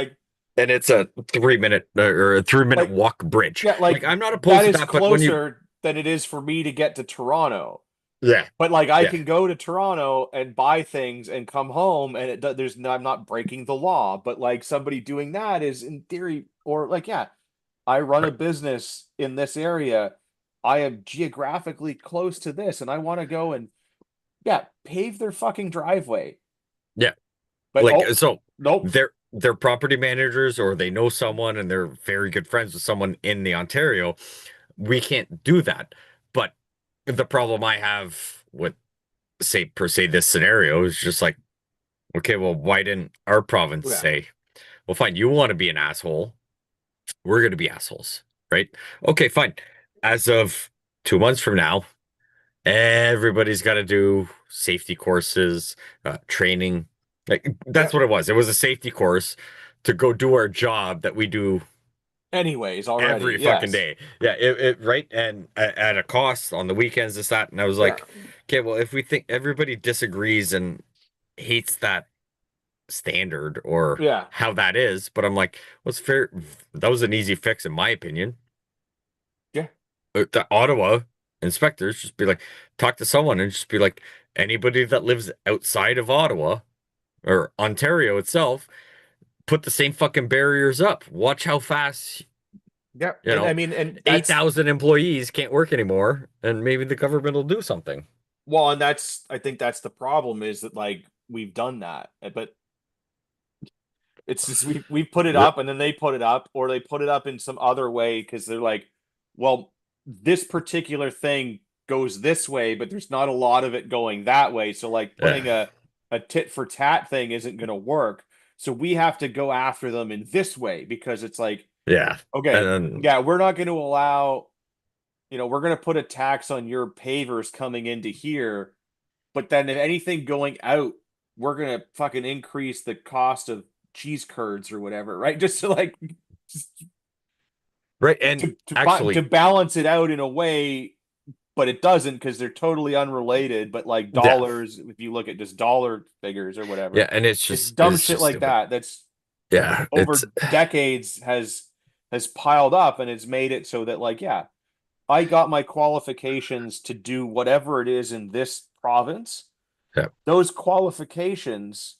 and it's a 3 minute or a 3 minute
Like
walk bridge.
yeah,
Like
like
I'm not
that
opposed to
is
that, but when you,
closer than it is for me to get to Toronto.
yeah,
But like I
yeah,
can go to Toronto and buy things and come home and I'm not breaking the law, but like somebody doing that is in theory or like yeah, I run a
right,
business in this area. I am geographically close to this and I want to go and yeah, pave their fucking driveway.
yeah.
But
Like
oh,
so,
nope.
there. they're property managers or they know someone and they're very good friends with someone in the Ontario, we can't do that. But the problem I have with, say, per se, this scenario is just like, okay, well, why didn't our province
Yeah.
say, well, fine, you want to be an asshole, we're going to be assholes, right? Okay, fine. As of 2 months from now, everybody's got to do safety courses, training. Like
Yeah.
that's what it was. It was a safety course to go do our job that we do
Anyways, already,
every fucking
yes.
day. Yeah, right. And at a cost on the weekends, this, that. And I was
Yeah.
like, okay, well, if we think everybody disagrees and hates that standard or
Yeah.
how that is, but I'm like, what's fair? That was an easy fix, in my opinion.
Yeah.
The Ottawa inspectors just be like, talk to someone and just be like, anybody that lives outside of Ottawa or Ontario itself, put the same fucking barriers up. Watch how fast,
Yeah.
you
And I
know,
mean, and that's
8,000 employees can't work anymore, and maybe the government will do something.
well, and that's I think that's the problem is that like we've done that, but it's just we've put it
Yep.
up and then they put it up or they put it up in some other way because they're like, well, this particular thing goes this way, but there's not a lot of it going that way. So like
Yeah.
putting a tit for tat thing isn't going to work. So we have to go after them in this way because it's like,
Yeah. And
okay,
then,
yeah, we're not going to allow, we're going to put a tax on your pavers coming into here, but then if anything going out, we're going to fucking increase the cost of cheese curds or whatever, right? Just to like
right. And
to
actually,
balance it out in a way, but it doesn't because they're totally unrelated. But like
yeah.
dollars, if you look at just dollar figures or
Yeah.
whatever,
And
it's dumb
it's
shit
just
like
stupid.
that. That's
Yeah. It's,
over decades has piled up and it's made it so that like yeah, I got my qualifications to do whatever it is in this province.
yeah.
Those qualifications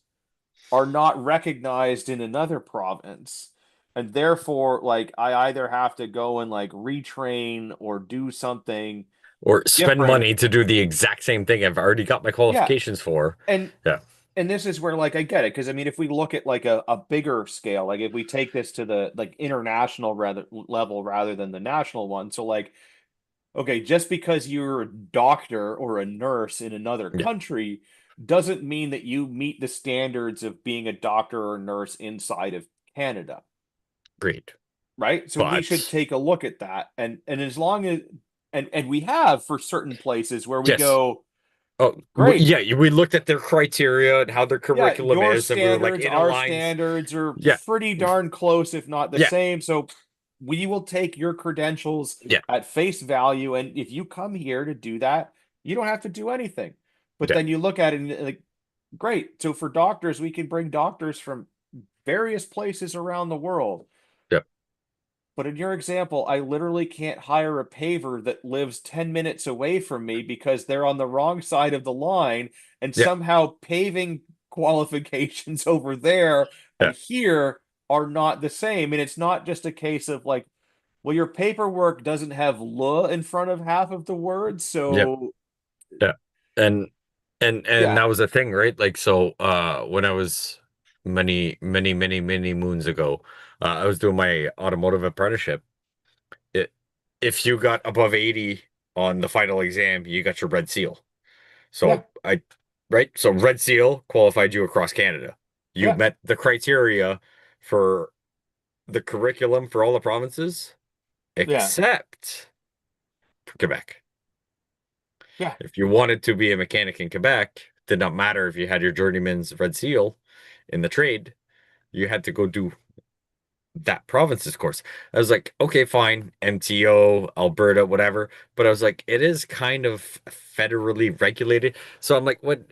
are not recognized in another province. And therefore, like I either have to go and like retrain or do something
Or spend
different.
money to do the exact same thing I've already got my
Yeah.
qualifications for.
And
Yeah.
and this is where like I get it. Because I mean, if we look at like a bigger scale, like if we take this to the like international rather level rather than the national one. So like okay, just because you're a doctor or a nurse in another
Yeah.
country doesn't mean that you meet the standards of being a doctor or nurse inside of Canada,
Great.
right? So we should
But
take a look at that. And as long as and we have for certain places where we
yes.
go,
Oh,
great.
yeah. We looked at their criteria and how their
Yeah,
curriculum
your
is, and we were like,
standards,
it
our
aligns.
standards are
Yeah.
pretty darn close, if not the
Yeah.
same. So we will take your credentials
Yeah.
at face value. And if you come here to do that, you don't have to do anything. But
Yeah.
then you look at it and like, great. So for doctors, we can bring doctors from various places around the world.
Yeah.
But in your example, I literally can't hire a paver that lives 10 minutes away from me because they're on the wrong side of the line and
Yeah.
somehow paving qualifications over there and
Yeah.
here are not the same. And it's not just a case of like, well, your paperwork doesn't have "l" in front of half of the words.
Yeah.
So
Yeah. And and
yeah,
that was the thing, right? Like so when I was many moons ago, I was doing my automotive apprenticeship. It If you got above 80 on the final exam, you got your red seal.
yeah,
So I right? So red seal qualified you across Canada. You
yeah,
met the criteria for the curriculum for all the provinces
yeah,
except for Quebec.
yeah,
If you wanted to be a mechanic in Quebec, did not matter if you had your journeyman's red seal in the trade, you had to go do that province's course. I was like, okay, fine, MTO, Alberta, whatever. But I was like, it is kind of federally regulated. So I'm like, what,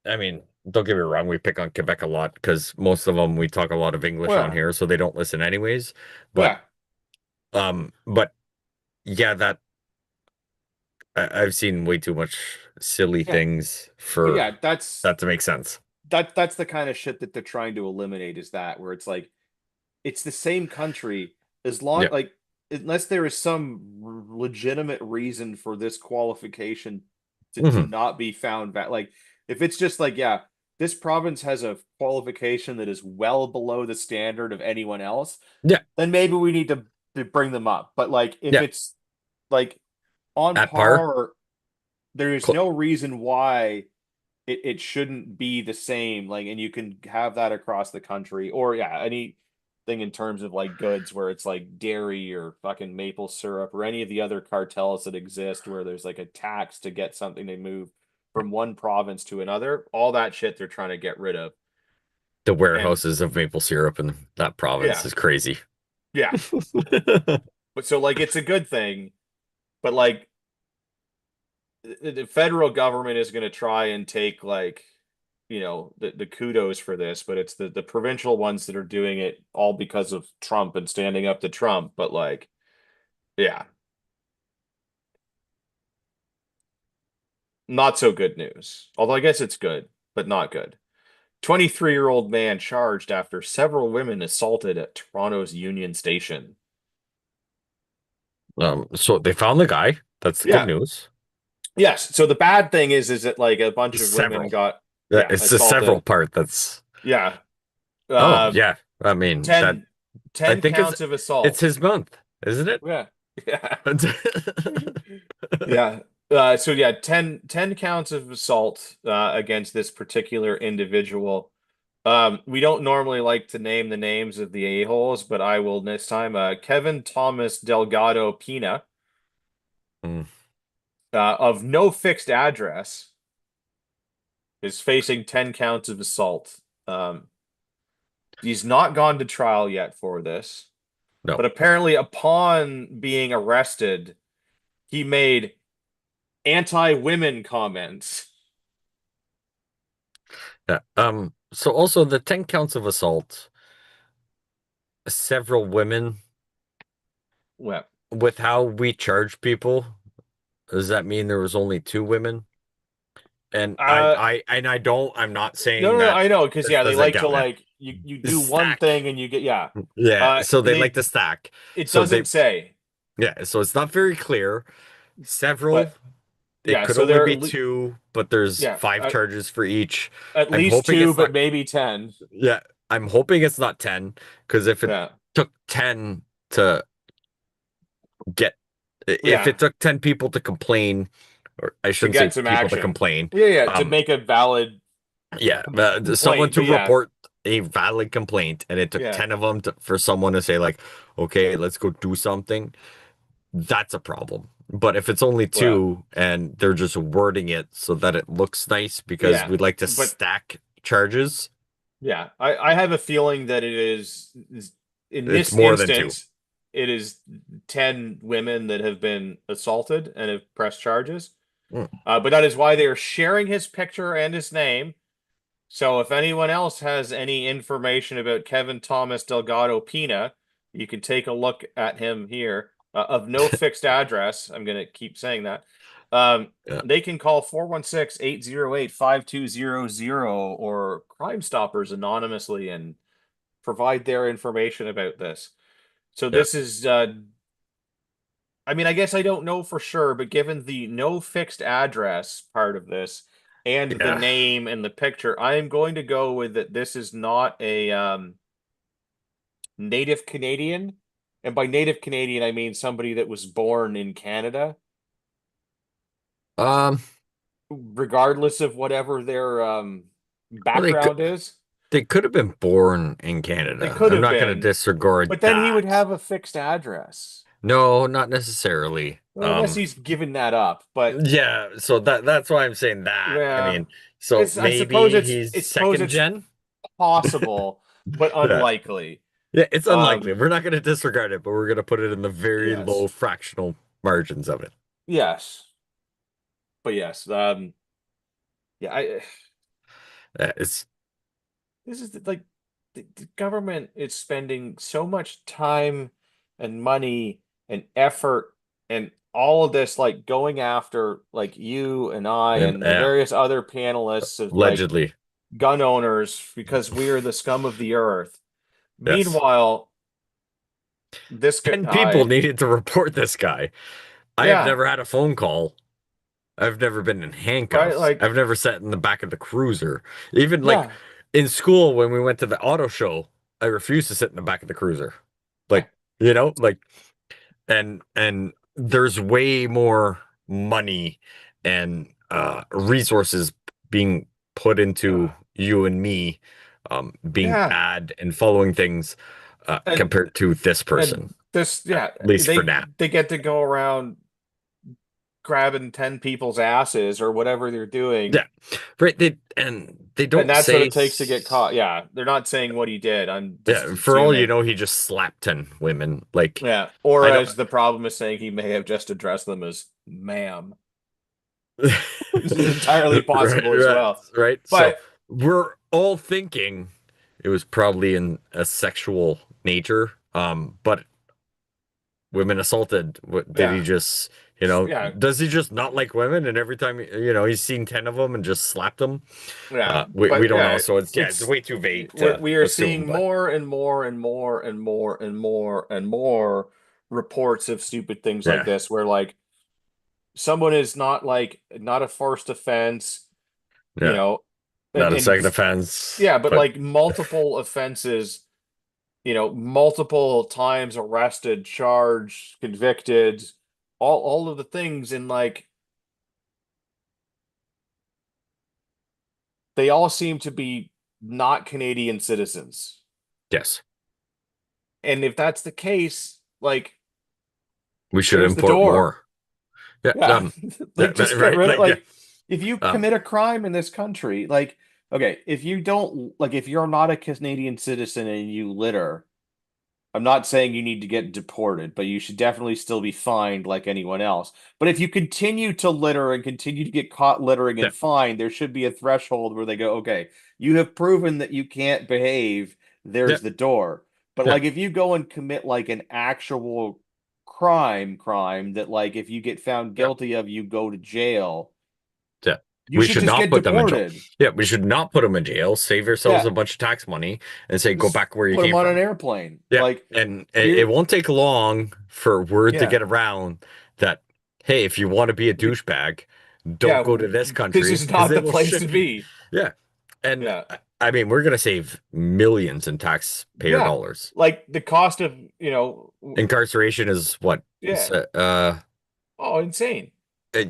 I mean, don't get me wrong, we pick on Quebec a lot because most of them we talk a lot of English on
well,
here, so they don't listen anyways. But
yeah,
but yeah, I've seen way too much silly
yeah.
things
But
for
yeah,
that to make sense.
that's the kind of shit that they're trying to eliminate is that where it's like it's the same country as long
Yeah.
like unless there is some legitimate reason for this qualification to
Hmm.
not be found back like if it's just like yeah this province has a qualification that is well below the standard of anyone else,
Yeah,
then maybe we need to bring them up. But like if
yeah.
it's like on
At par.
par, there is
Cl-
no reason why it shouldn't be the same. Like, and you can have that across the country, or yeah, anything in terms of like goods where it's like dairy or fucking maple syrup or any of the other cartels that exist where there's like a tax to get something to move from one province to another. All that shit they're trying to get rid of.
the
And
warehouses of maple syrup in that province
yeah,
is crazy.
yeah. But so like it's a good thing, but like the federal government is going to try and take like the kudos for this, but it's the provincial ones that are doing it all because of Trump and standing up to Trump. But like, yeah, not so good news. Although I guess it's good, but not good. 23-year-old man charged after several women assaulted at Toronto's Union Station.
So they found the guy. That's the good
Yeah.
news.
Yes. So the bad thing is that like a bunch of women
Several.
got,
Yeah,
yeah,
it's the several
assaulted.
part that's.
Yeah.
Oh
Uh,
yeah. I mean that.
10,
I
10
think
counts of
it's
assault.
his month, isn't it?
Yeah. Yeah. Yeah. So yeah, 10 counts of assault against this particular individual. We don't normally like to name the names of the a-holes, but I will this time. Kevin Thomas Delgado Pina,
Mm.
of no fixed address, is facing 10 counts of assault. He's not gone to trial yet for this,
No.
but apparently upon being arrested, he made anti-women comments.
Yeah. So also the 10 counts of assault, several women,
Well,
with how we charge people, does that mean there was only two women? And
uh,
I'm not saying
no,
that
I know, because
this
yeah, they
doesn't
like to
count, man.
like you do one
Stack.
thing and you get yeah.
Yeah, so they like
They
to stack.
it
So
doesn't say,
yeah, so it's not very clear. Several,
but
it
yeah,
could
so
only
they're
be two, but there's
yeah,
five charges for each.
at
I'm
least
hoping
two,
it's
but
not,
maybe 10.
yeah, I'm hoping it's not 10, because if it
Yeah,
took 10 to get, if
yeah,
it took 10 people to complain, or I
to
shouldn't say
get some
people to
action.
complain,
Yeah, yeah, to
um,
make a valid
yeah, someone
complaint.
to
But yeah,
report a valid complaint, and it took
yeah,
10 of them for someone to say, like, okay, let's go do something. That's a problem. But if it's only
well,
two and they're just wording it so that it looks nice because
yeah,
we'd like to
but
stack charges,
yeah, I have a feeling that it is in
it's
this
more than two.
instance, it is 10 women that have been assaulted and have pressed charges.
Mm.
But that is why they are sharing his picture and his name. So if anyone else has any information about Kevin Thomas Delgado Pina, you can take a look at him here, of no fixed address. I'm going to keep saying that.
Yeah.
They can call 416-808-5200 or Crime Stoppers anonymously and provide their information about this. So
Yeah.
this is I mean, I guess I don't know for sure, but given the no fixed address part of this and the
Yeah.
name and the picture, I am going to go with that this is not a native Canadian. And by native Canadian, I mean somebody that was born in Canada,
Um,
regardless of whatever their
well,
background is.
they could have been born in
They
Canada.
could
I'm
have
not going to
been,
disregard
but then he would
that.
have a fixed address.
No, not necessarily.
Well, unless he's given that up, but
Yeah, so that's why I'm saying that. I
yeah,
mean, so
I suppose
maybe he's
I suppose
second
it's
gen.
possible, but
Yeah.
unlikely.
Yeah, it's unlikely.
Um,
We're not going to disregard it, but we're going to put it in the very low
yes,
fractional margins of it.
yes, but yes, yeah.
It's
This is like the government is spending so much time and money and effort and all of this, like going after like you and I
and
and the various other panelists of like
allegedly,
gun owners because we are the scum of the earth.
yes.
Meanwhile, this
10 people
guy,
needed to report this guy. I have
yeah,
never had a phone call I've never been in
right?
handcuffs.
Like,
I've never sat in the back of the cruiser. Even like
yeah,
in school when we went to the auto show, I refused to sit in the back of the cruiser.
yeah,
Like, like and there's way more money and resources being put into you and me being
yeah.
bad and following things
And
compared to this person,
and this,
at
yeah,
least for now.
they get to go around grabbing 10 people's asses or whatever they're doing.
Yeah, right. They
And
don't
that's what
say
it takes to get caught. Yeah, they're not saying what he did. I'm just
yeah, for all you
assuming.
know, he just slapped 10 women. Like,
Yeah. Or
I don't
as the problem is saying, he may have just addressed them as ma'am. This is entirely
right,
possible as
right,
well.
right. So
But
we're all thinking it was probably in a sexual nature. But women assaulted, what did he
yeah,
just,
yeah,
does he just not like women and every time, he's seen 10 of them and just slapped them?
yeah.
We
But
don't know.
yeah,
So it's
it's
way too vague to
we are
assume,
seeing
but
more and more and more and more and more and more reports of stupid things like
yeah,
this, where like someone is not a first offense, you
yeah,
know,
not a second
and
offense,
yeah, but
but
like multiple offenses, multiple times arrested, charged, convicted, all of the things, and like they all seem to be not Canadian citizens.
yes.
And if that's the case, like
We should
there's the
import
door.
more. Yeah,
Yeah. Like just get
right,
rid of
like yeah.
like if you
Um,
commit a crime in this country, like okay, if you don't like if you're not a Canadian citizen and you litter, I'm not saying you need to get deported, but you should definitely still be fined like anyone else. But if you continue to litter and continue to get caught littering
yeah,
and fined, there should be a threshold where they go, okay, you have proven that you can't behave.
yeah,
There's the door. But
yeah,
like if you go and commit like an actual crime that like if you get found
yeah,
guilty of, you go to jail,
yeah.
you
We
should
should
just
not
get
put them in jail.
deported.
Yeah, we should not put them in jail. Save yourselves
Yeah,
a bunch of tax money and say go
just
back where you
put them
came
on an
from.
airplane.
Yeah,
Like
and it
here,
won't take long for word to
yeah.
get around that, hey, if you want to be a douchebag, don't
Yeah,
go to this
this
country
is
because
not
they
the
will
place to
ship you.
be.
Yeah, and
Yeah.
I mean, we're gonna save millions in taxpayer
Yeah.
dollars.
Like the cost of,
Incarceration is what?
yeah. Oh, insane.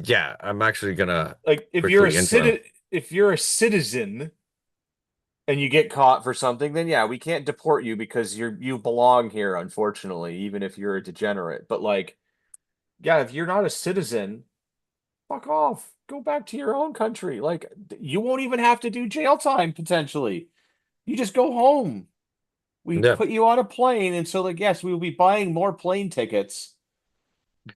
Yeah, I'm actually gonna
Like
quickly into.
if you're a citizen and you get caught for something, then yeah, we can't deport you because you belong here, unfortunately, even if you're a degenerate. But like, yeah, if you're not a citizen, fuck off. Go back to your own country. Like you won't even have to do jail time potentially. You just go home. We
Yeah,
put you on a plane, and so like yes, we will be buying more plane tickets.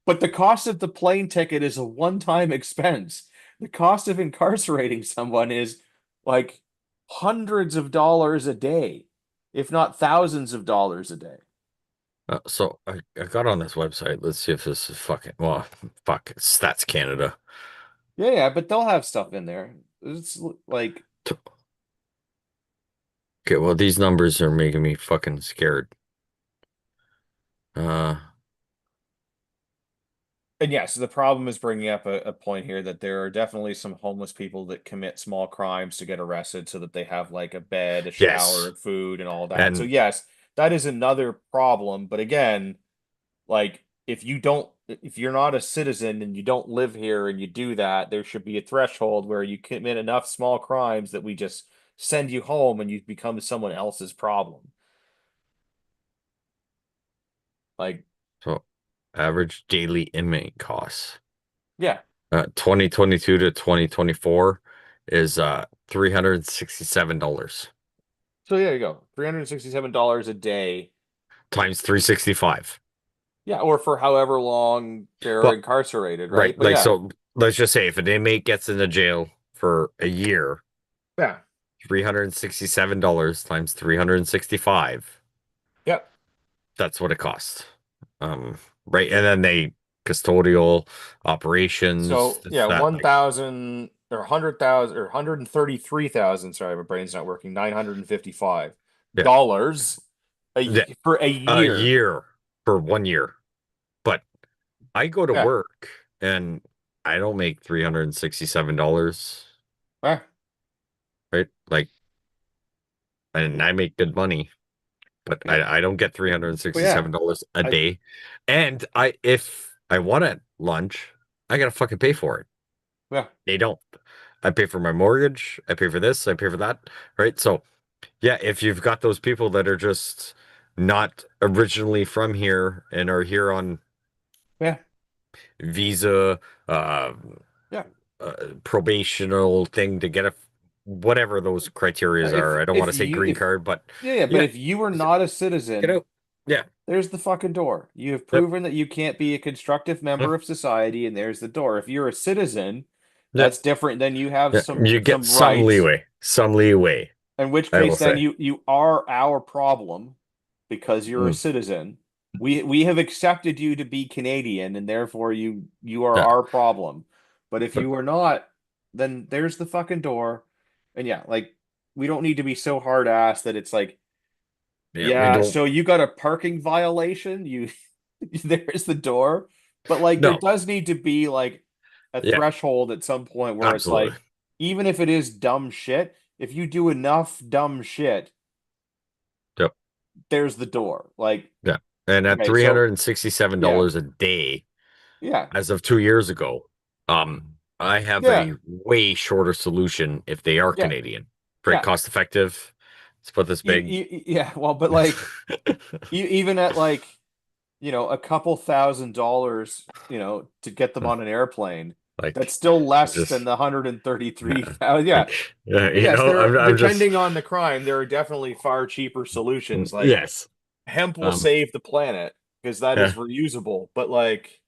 But the cost of the plane ticket is a one-time expense. The cost of incarcerating someone is like hundreds of dollars a day, if not thousands of dollars a day.
so I got on this website. Let's see if this is fucking well, fuck Stats Canada.
Yeah, yeah, but they'll have stuff in there. It's like,
Okay, well these numbers are making me fucking scared. Uh,
and yes, the problem is bringing up a point here that there are definitely some homeless people that commit small crimes to get arrested so that they have like a bed, a
yes,
shower, food, and all that. So
and
yes, that is another problem. But again, like if you're not a citizen and you don't live here and you do that, there should be a threshold where you commit enough small crimes that we just send you home and you become someone else's problem. Like,
so average daily inmate costs.
yeah.
2022 to 2024 is $367
So there you go. $367 a day.
times 365.
Yeah, or for however long they're
Well,
incarcerated,
right,
right? But
like
yeah.
so let's just say if an inmate gets into jail for a year,
Yeah.
$367 times 365,
Yep.
that's what it costs. Right, and then they custodial operations,
So
this,
yeah,
that, like
1,000 or 100,000 or 133,000, sorry, my brain's not working,
yeah,
$955
yeah,
for a
a
year.
year for 1 year. But I go to
Yeah.
work and I don't make $367,
Eh,
right? Like, and I make good money, but
yeah.
I don't get three hundred and
But yeah,
sixty-seven dollars a
I
day. And if I want a lunch, I gotta fucking pay for it.
yeah.
They don't. I pay for my mortgage, I pay for this, I pay for that, right? So yeah, if you've got those people that are just not originally from here and are here on
Yeah.
visa, uh,
Yeah.
probational thing to get a whatever those criterias are. I don't want to say green
If
card, but
yeah, yeah, but
yeah,
if you are
s-
not a
get
citizen,
out. Yeah.
there's the fucking door. You have
Yep.
proven that you can't be a constructive
Yep.
member of society, and there's the door. If you're a citizen,
Yep.
that's different. Then you have
Yeah. You get
some rights,
some leeway,
in which
I
case
will
then
say.
you are our problem because you're a
Mm.
citizen. We have accepted you to be Canadian, and therefore you are
Yeah.
our problem. But if
But
you are not, then there's the fucking door. And yeah, like we don't need to be so hard ass that it's like,
yeah, we
yeah,
don't.
so you got a parking violation, you there's the door. But like there
No.
does need to be like a
Yeah.
threshold at some point where it's
Absolutely.
like, even if it is dumb shit, if you do enough dumb shit,
Yep.
there's the door. Like,
Yeah. And at
okay,
three hundred
so
and sixty-seven
yeah,
dollars a day,
yeah,
as of 2 years ago, I have
yeah,
a way shorter solution if they are
yeah,
Canadian. Very
yeah.
cost effective. It's about this big.
Yeah, well, but like even at like, a couple $1,000s, to get them on an airplane, that's
Like,
still less than
just
the
yeah,
133,000. Yeah.
like,
But yes, there are,
I'm just
depending on the crime, there are definitely far cheaper solutions. Like
yes.
hemp will
Um,
save the planet because that is
yeah,
reusable. But like,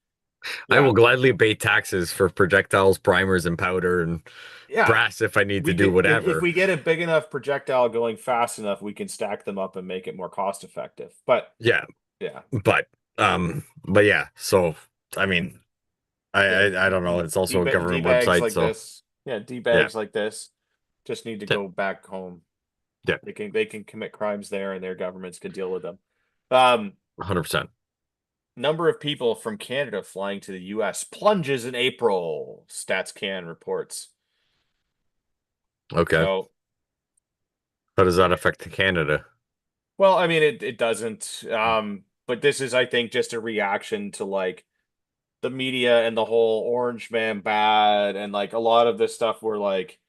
I
yeah,
will gladly pay taxes for projectiles, primers, and powder and
yeah.
brass if I need to
We
do
get if
whatever.
we get a big enough projectile going fast enough, we can stack them up and make it more cost effective. But
Yeah,
yeah,
but yeah. So I mean,
yeah,
I don't know. It's also a
D
government
bags
website,
like
so
this, yeah, D
yeah,
bags like this, just need to
yeah,
go back home.
yeah,
They can commit crimes there, and their governments can deal with them. Um,
100%.
Number of people from Canada flying to the U.S. plunges in April. StatsCan reports.
Okay.
So,
How does that affect Canada?
well, I mean, it doesn't. But this is, I think, just a reaction to like the media and the whole Orange Man bad, and like a lot of this stuff where like,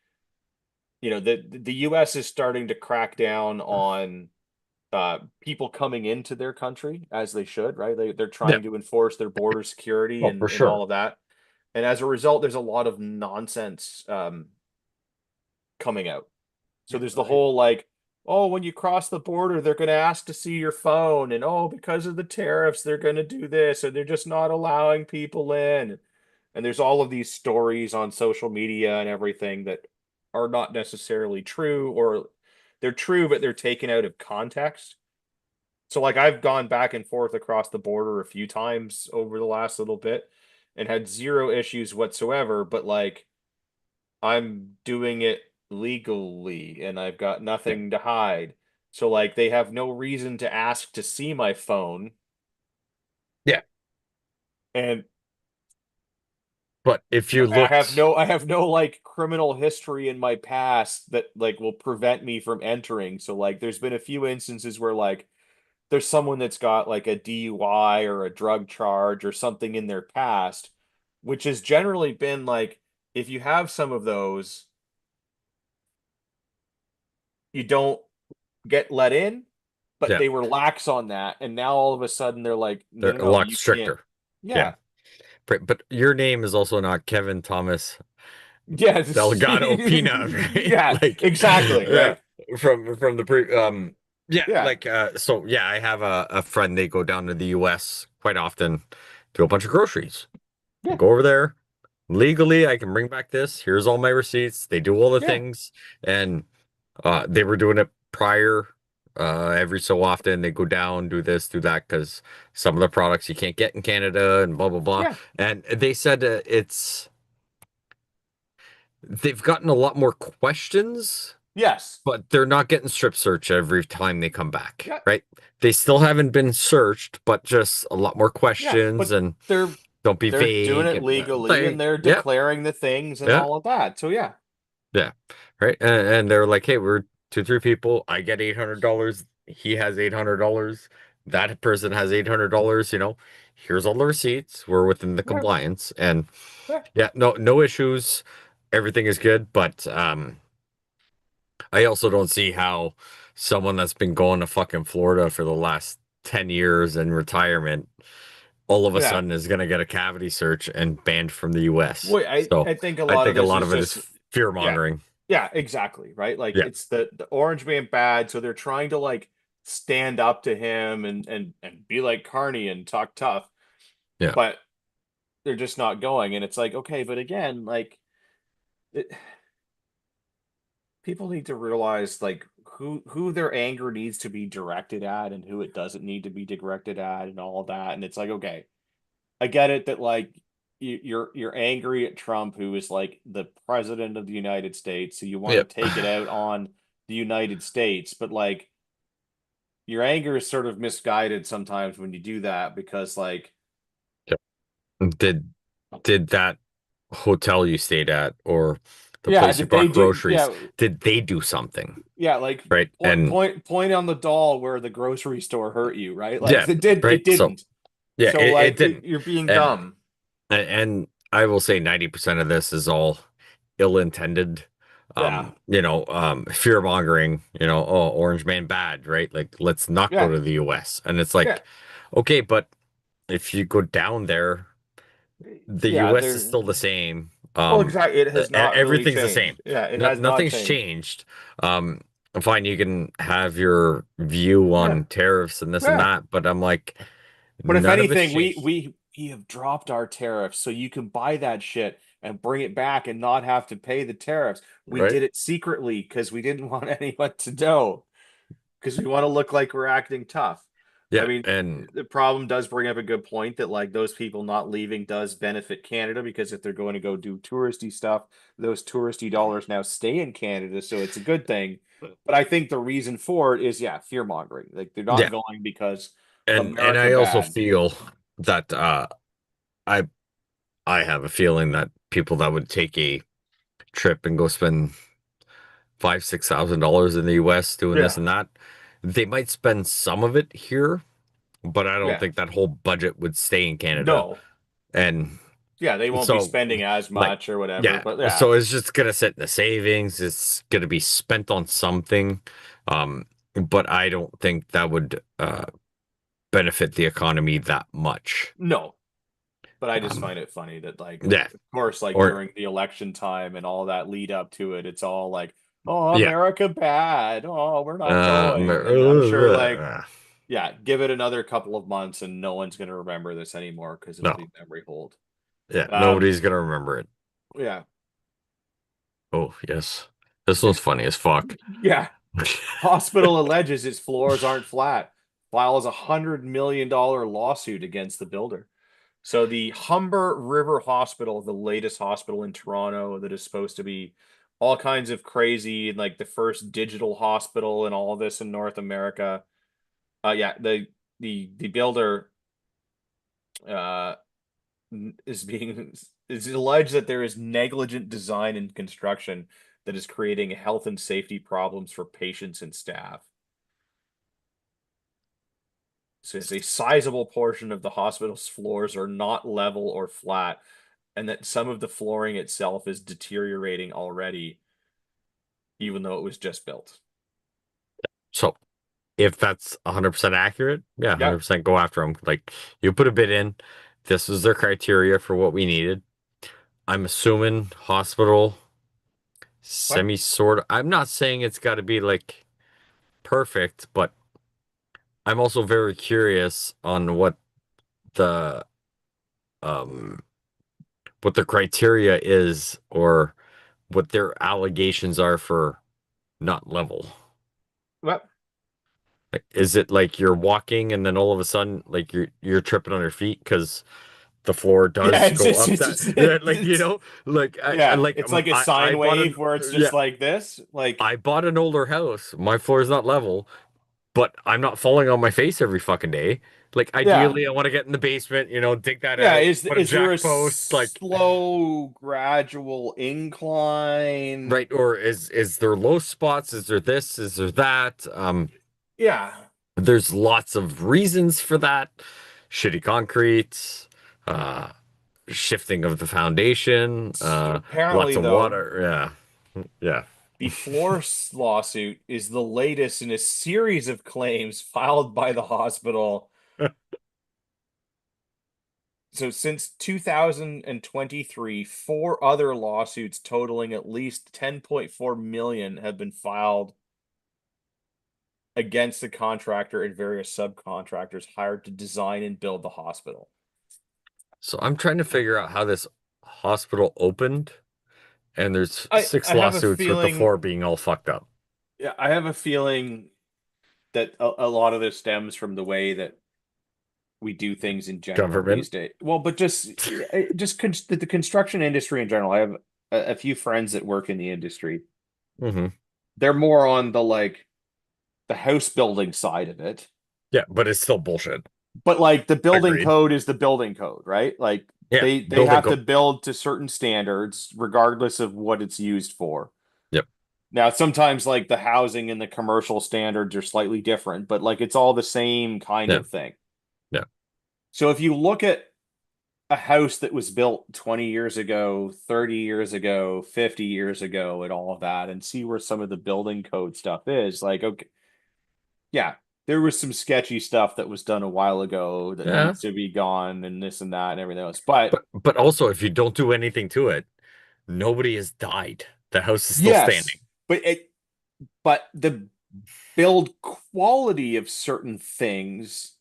the US is starting to crack down on people coming into their country as they should, right? They're
Yeah.
trying to enforce their border security
Oh, for
and all
sure.
of that. And as a result, there's a lot of nonsense coming out. So
Yeah,
there's the whole like, oh, when you cross the border, they're going to ask to see your phone, and oh, because of the tariffs, they're going to do this, and they're just not allowing people in. And there's all of these stories on social media and everything that are not necessarily true, or they're true, but they're taken out of context. So like I've gone back and forth across the border a few times over the last little bit and had zero issues whatsoever, but like I'm doing it legally and I've got
yeah.
nothing to hide. So like they have no reason to ask to see my phone.
Yeah.
And
But if you looked,
I have no like criminal history in my past that like will prevent me from entering. So like there's been a few instances where like there's someone that's got like a DUI or a drug charge or something in their past, which has generally been like, if you have some of those, you don't get let in, but
yeah,
they were lax on that. And now all of a sudden they're like, no,
they're
no,
a
no,
lot
you can't.
stricter. Yeah.
Yeah.
But your name is also not Kevin Thomas
Yeah.
Delgado Pina, right?
Yeah,
Like,
exactly.
yeah,
Right.
from the pre yeah,
Yeah.
like so yeah, I have a friend, they go down to the US quite often, do a bunch of groceries.
Yeah.
Go over there. Legally, I can bring back this. Here's all my receipts. They do all the
Yeah.
things. And they were doing it prior. Every so often they go down, do this, do that, because some of the products you can't get in Canada and blah blah blah.
Yeah.
And they said they've gotten a lot more questions,
Yes.
but they're not getting strip search every time they come back,
Yeah.
right? They still haven't been searched, but just a lot more
Yeah.
questions
But
and
they're
Don't be
they're doing
vague.
it
And
legally and
they,
they're
yeah,
declaring the things and
yeah,
all of that. So yeah,
yeah, right. And they're like, hey, we're two, three people. I get $800. He has $800. That person has $800. Here's all the receipts. We're within the
yeah,
compliance, and
yeah,
yeah, no issues. Everything is good, but I also don't see how someone that's been going to fucking Florida for the last 10 years in retirement all of a
yeah.
sudden is going to get a cavity search and banned from the US.
Well,
So
I think a
I
lot of
think a
this
lot
is
of it is
just
fear
yeah,
mongering.
yeah, exactly, right? Like
Yeah.
it's the orange man bad, so they're trying to like stand up to him and be like Carney and talk tough,
Yeah.
but they're just not going. And it's like, okay, but again, like it, people need to realize like who their anger needs to be directed at and who it doesn't need to be directed at and all of that. And it's like, okay, I get it that like you're angry at Trump, who is like the president of the United States, so you want
Yep.
to take it out on the United States, but like your anger is sort of misguided sometimes when you do that because like
Yep. Did did that hotel you stayed at or the
yeah,
place you
did they
bought
do
groceries, did they do something?
yeah, like
Right. And
point on the doll where the grocery store hurt you, right? Like
yeah,
it
right. So
didn't.
yeah,
So
it
like
didn't.
you're being
And
dumb.
and I will say 90% of this is all ill-intended.
Yeah.
Fear mongering, oh, Orange Man bad, right? Like, let's not go
Yeah.
to the US. And it's
Yeah.
like, okay, but if you go down there, the
Yeah,
US is
there
still the same.
well exactly it has not really
Everything's the same.
changed. Yeah, it
No,
has not
nothing's
changed.
changed. Um, fine, you can have your view
Yeah.
on tariffs and this and
Yeah.
that, but I'm like,
But if
none of it's
anything,
changed,
we have dropped our tariffs so you can buy that shit and bring it back and not have to pay the tariffs. We
right?
did it secretly because we didn't want anyone to know because we want to look like we're acting tough. I
Yeah,
mean,
and
the problem does bring up a good point that like those people not leaving does benefit Canada because if they're going to go do touristy stuff, those touristy dollars now stay in Canada, so it's a good thing. But I think the reason for it is yeah, fear mongering. Like they're not
yeah,
going because
and
America
I also
bad.
feel that I I have a feeling that people that would take a trip and go spend $5,000, $6,000 in the US doing this
Yeah.
and that, they might spend some of it here, but I don't
Yeah.
think that whole budget would stay in Canada.
No.
And
Yeah, they won't be
so,
spending as
like,
much or whatever,
yeah,
but yeah.
so it's just gonna sit in the savings. It's gonna be spent on something. But I don't think that would benefit the economy that much.
No. But I just
Um,
find it funny that like
yeah,
of course like
or
during the election time and all that lead up to it, it's all like, "Oh,
yeah.
America bad. Oh, we're not going." And I'm sure like yeah, give it another couple of months and no one's going to remember this anymore because it'll
no,
be memory hold.
yeah,
Um
nobody's gonna remember it.
yeah.
Oh, yes. This one's funny as fuck.
Yeah. Hospital alleges its floors aren't flat. Files $100 million lawsuit against the builder. So the Humber River Hospital, the latest hospital in Toronto that is supposed to be all kinds of crazy, like the first digital hospital and all of this in North America. Yeah, the builder uh is being is alleged that there is negligent design and construction that is creating health and safety problems for patients and staff. So it's a sizable portion of the hospital's floors are not level or flat, and that some of the flooring itself is deteriorating already, even though it was just built.
So if that's 100% accurate, yeah,
Yeah.
100% go after them. Like, you put a bid in. This was their criteria for what we needed. I'm assuming hospital
What?
semi sort. I'm not saying it's got to be like perfect, but I'm also very curious on the um what the criteria is or what their allegations are for not level.
What?
Like, is it like you're walking and then all of a sudden like you're tripping on your feet because the floor
Yeah,
does go up that yeah, like
it's
like
yeah, it's like a
I
sine
bought
wave
an
where it's
yeah
just like this. Like,
I bought an older house. My floor is not level. but I'm not falling on my face every fucking day. Like
Yeah.
ideally, I want to get in the basement, dig that
Yeah,
out,
is
put a
is there a
jack post, like
slow, gradual incline?
right, or is there low spots? Is there this? Is there that?
Yeah.
There's lots of reasons for that. Shitty concrete, uh, shifting of the foundation, lots
Apparently,
of
though,
water. Yeah.
the Flores lawsuit is the latest in a series of claims filed by the hospital. So since 2023, four other lawsuits totaling at least 10.4 million have been filed against the contractor and various subcontractors hired to design and build the hospital.
So I'm trying to figure out how this hospital opened, and there's six
I have a
lawsuits with the
feeling,
floor being all fucked up.
yeah, I have a feeling that a lot of this stems from the way that we do things in general these
Government.
days. Well, but the construction industry in general. I have a few friends that work in the industry.
Hmm.
They're more on the like the house building side of it.
Yeah, but it's still bullshit.
But like the building
Agreed.
code is the building code, right? Like
Yeah,
they
building
have to
co
build to certain standards regardless of what it's used for.
Yep.
Now, sometimes like the housing and the commercial standards are slightly different, but like it's all the same kind
Yeah.
of thing.
Yeah.
So if you look at a house that was built 20 years ago, 30 years ago, 50 years ago, and all of that, and see where some of the building code stuff is, like, okay, yeah, there was some sketchy stuff that was done a while ago that
Yeah.
needs to be gone and this and that and everything else. But
But also if you don't do anything to it, nobody has died. The house is still
yes,
standing.
but the build quality of certain things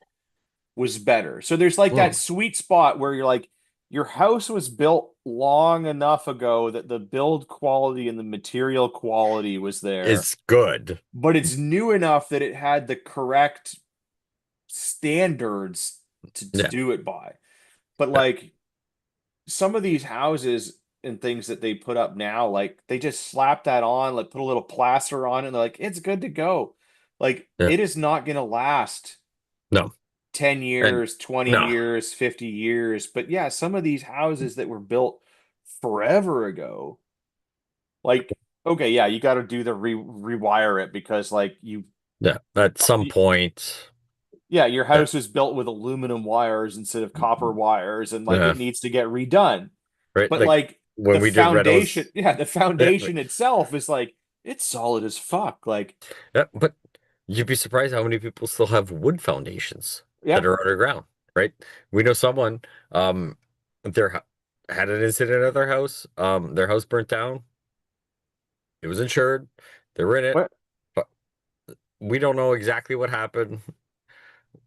was better. So there's like that
Mm.
sweet spot where you're like, your house was built long enough ago that the build quality and the material quality was there,
It's good.
but it's new enough that it had the correct standards to
Yeah.
do it by. But
Yeah.
like some of these houses and things that they put up now, like they just slap that on, like put a little plaster on it, and they're like, it's good to go. Like
Yeah.
it is not gonna last
No.
10
And
years, 20
no.
years, 50 years. But yeah, some of these houses that were built forever ago, like, okay, yeah, you got to do the rewire it because, like,
Yeah. At some point.
yeah, your
Yeah.
house is built with aluminum wires instead of copper wires, and like
Yeah.
it needs to get redone.
Right.
But
Like
like
when
the
we did
foundation,
Renos.
yeah, the
Yeah. Like,
foundation itself is like it's solid as fuck. Like,
yeah. But you'd be surprised how many people still have wood foundations that
yeah,
are underground, right? We know someone, um, their had an incident at their house. Their house burnt down. It was insured. They were in it,
what?
but we don't know exactly what happened.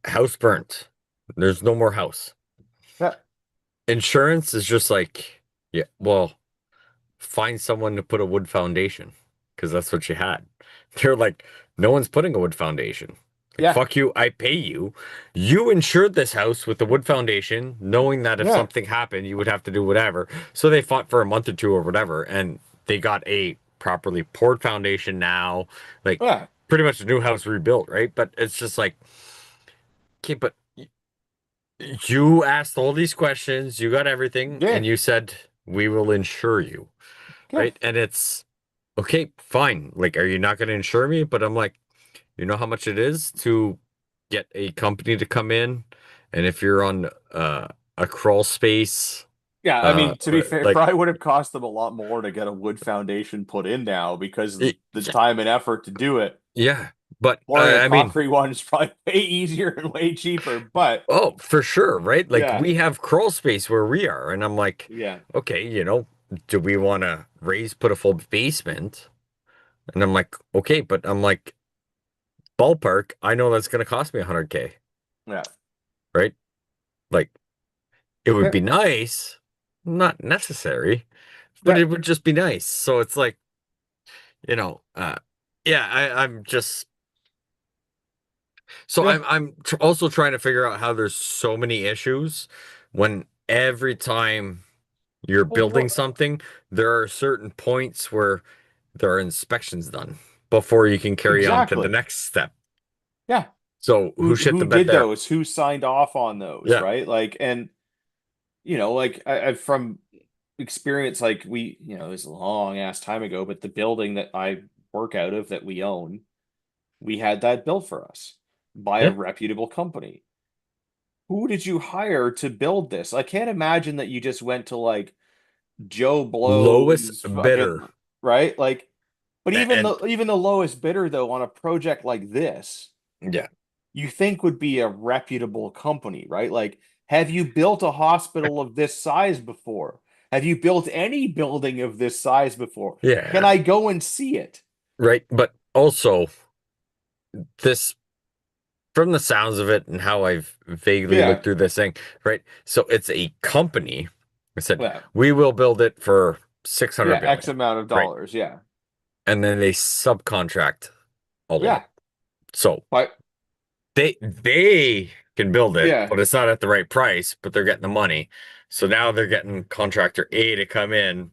House burnt. There's no more house.
Yeah,
Insurance is just like, yeah, well, find someone to put a wood foundation because that's what you had. They're like, no one's putting a wood foundation. Like,
yeah,
fuck you, I pay you. You insured this house with the wood foundation, knowing that if
yeah,
something happened, you would have to do whatever. So they fought for a month or two or whatever, and they got a properly poured foundation now. Like,
yeah,
pretty much a new house rebuilt, right? But it's just like, okay, but you asked all these questions, you got everything,
yeah,
and you said, we will insure you,
yeah.
right? And it's okay, fine. Like, are you not going to insure me? But I'm like, you know how much it is to get a company to come in? And if you're on a crawl space,
Yeah, I mean, to be fair, it
like,
probably would have cost them a lot more to get a wood foundation put in now because of the
yeah,
time and effort to do it.
yeah. But
Pouring a
I mean,
concrete one is probably way easier and way cheaper. But
oh, for sure, right? Like
yeah,
we have crawl space where we are, and I'm like,
yeah,
okay, do we want to put a full basement? And I'm like, okay, but I'm like, ballpark, I know that's going to cost me 100K,
yeah,
right? Like, it would
yeah,
be nice, not necessary, but
yeah,
it would just be nice. So it's like, you know, uh, yeah, I'm just so
yeah.
I'm tr also trying to figure out how there's so many issues when every time you're building
Well,
something, there are certain points where there are inspections done before you can carry on to the
exactly.
next step.
Yeah.
So who shit
Who
the bed
did
there?
those? Who signed off on those,
Yeah.
right? Like, and like I from experience, like it was a long ass time ago, but the building that I work out of that we own, we had that built for us by a
Yeah.
reputable company. Who did you hire to build this? I can't imagine that you just went to like Joe
Lowest
Blow's
bidder.
fucking right? Like, but
And
even the lowest bidder though on a project like this,
yeah.
you think would be a reputable company, right? Like, have you built a hospital of this size before? Have you built any building of this size before? Can
Yeah.
I go and see it?
Right. But also this from the sounds of it and how I've vaguely
Yeah,
looked through this thing, right? So it's a company. I said,
yeah,
we will build it for 600
yeah, X
million.
amount of
Right.
dollars. Yeah,
And then they subcontract all of it.
yeah,
So
but
they can build it,
yeah,
but it's not at the right price, but they're getting the money. So now they're getting contractor A to come in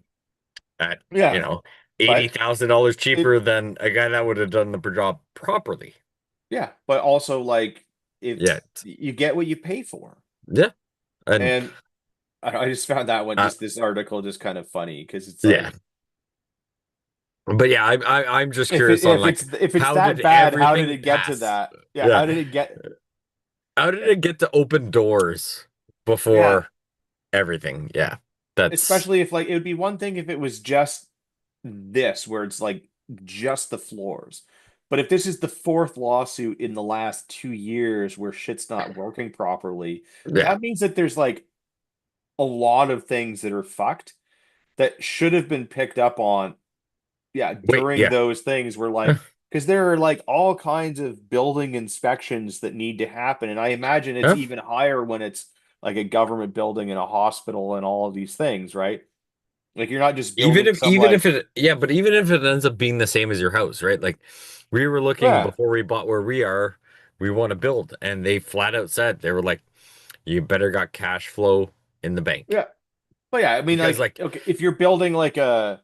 at,
yeah, but
$80,000
it,
cheaper than a guy that would have done the job properly.
yeah, but also like if
Yeah.
you get what you pay for,
Yeah. And
and I just found that one,
uh,
just this article, just kind of funny because it's
yeah.
like
But yeah, I'm just curious on like
if it's
how
that
did
bad, how did
everything
it get to
pass?
that? Yeah,
Yeah.
how did it get?
How did it get to open doors
Yeah,
before everything? Yeah. That's
especially if like it would be one thing if it was just this, where it's like just the floors. But if this is the fourth lawsuit in the last 2 years where shit's not working properly,
yeah.
that means that there's like a lot of things that are fucked that should have been picked up on, yeah,
Wait,
during
yeah.
those things where like, because there are like all kinds of building inspections that need to happen. And I imagine it's
Huh?
even higher when it's like a government building and a hospital and all of these things, right? Like you're not just building some
Even if
like,
it yeah, but even if it ends up being the same as your house, right? Like we were looking
yeah,
before we bought where we are, we want to build, and they flat out said they were like, you better got cash flow in the bank.
yeah. But yeah, I mean,
Because
like,
like
okay, if you're building like a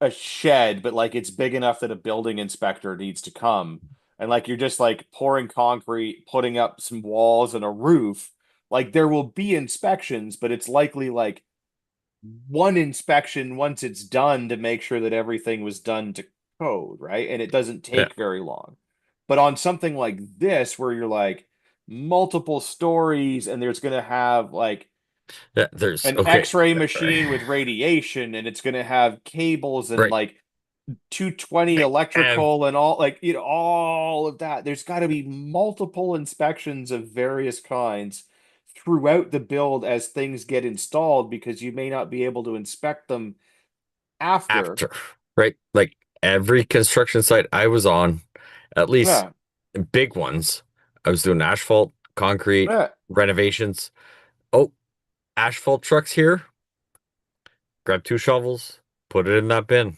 shed, but like it's big enough that a building inspector needs to come, and like you're just like pouring concrete, putting up some walls and a roof, like there will be inspections, but it's likely like one inspection once it's done to make sure that everything was done to code, right? And it doesn't
yeah,
take very long. But on something like this, where you're like multiple stories and there's going to have like
yeah, there's
an
okay.
X-ray machine with radiation and it's going to have cables and
Right.
like 220
And
electrical and all like all of that. There's got to be multiple inspections of various kinds throughout the build as things get installed because you may not be able to inspect them after.
after, right? Like every construction site I was on, at least
Yeah.
big ones, I was doing asphalt, concrete,
Yeah.
renovations. Oh, asphalt trucks here. Grab two shovels, put it in that bin,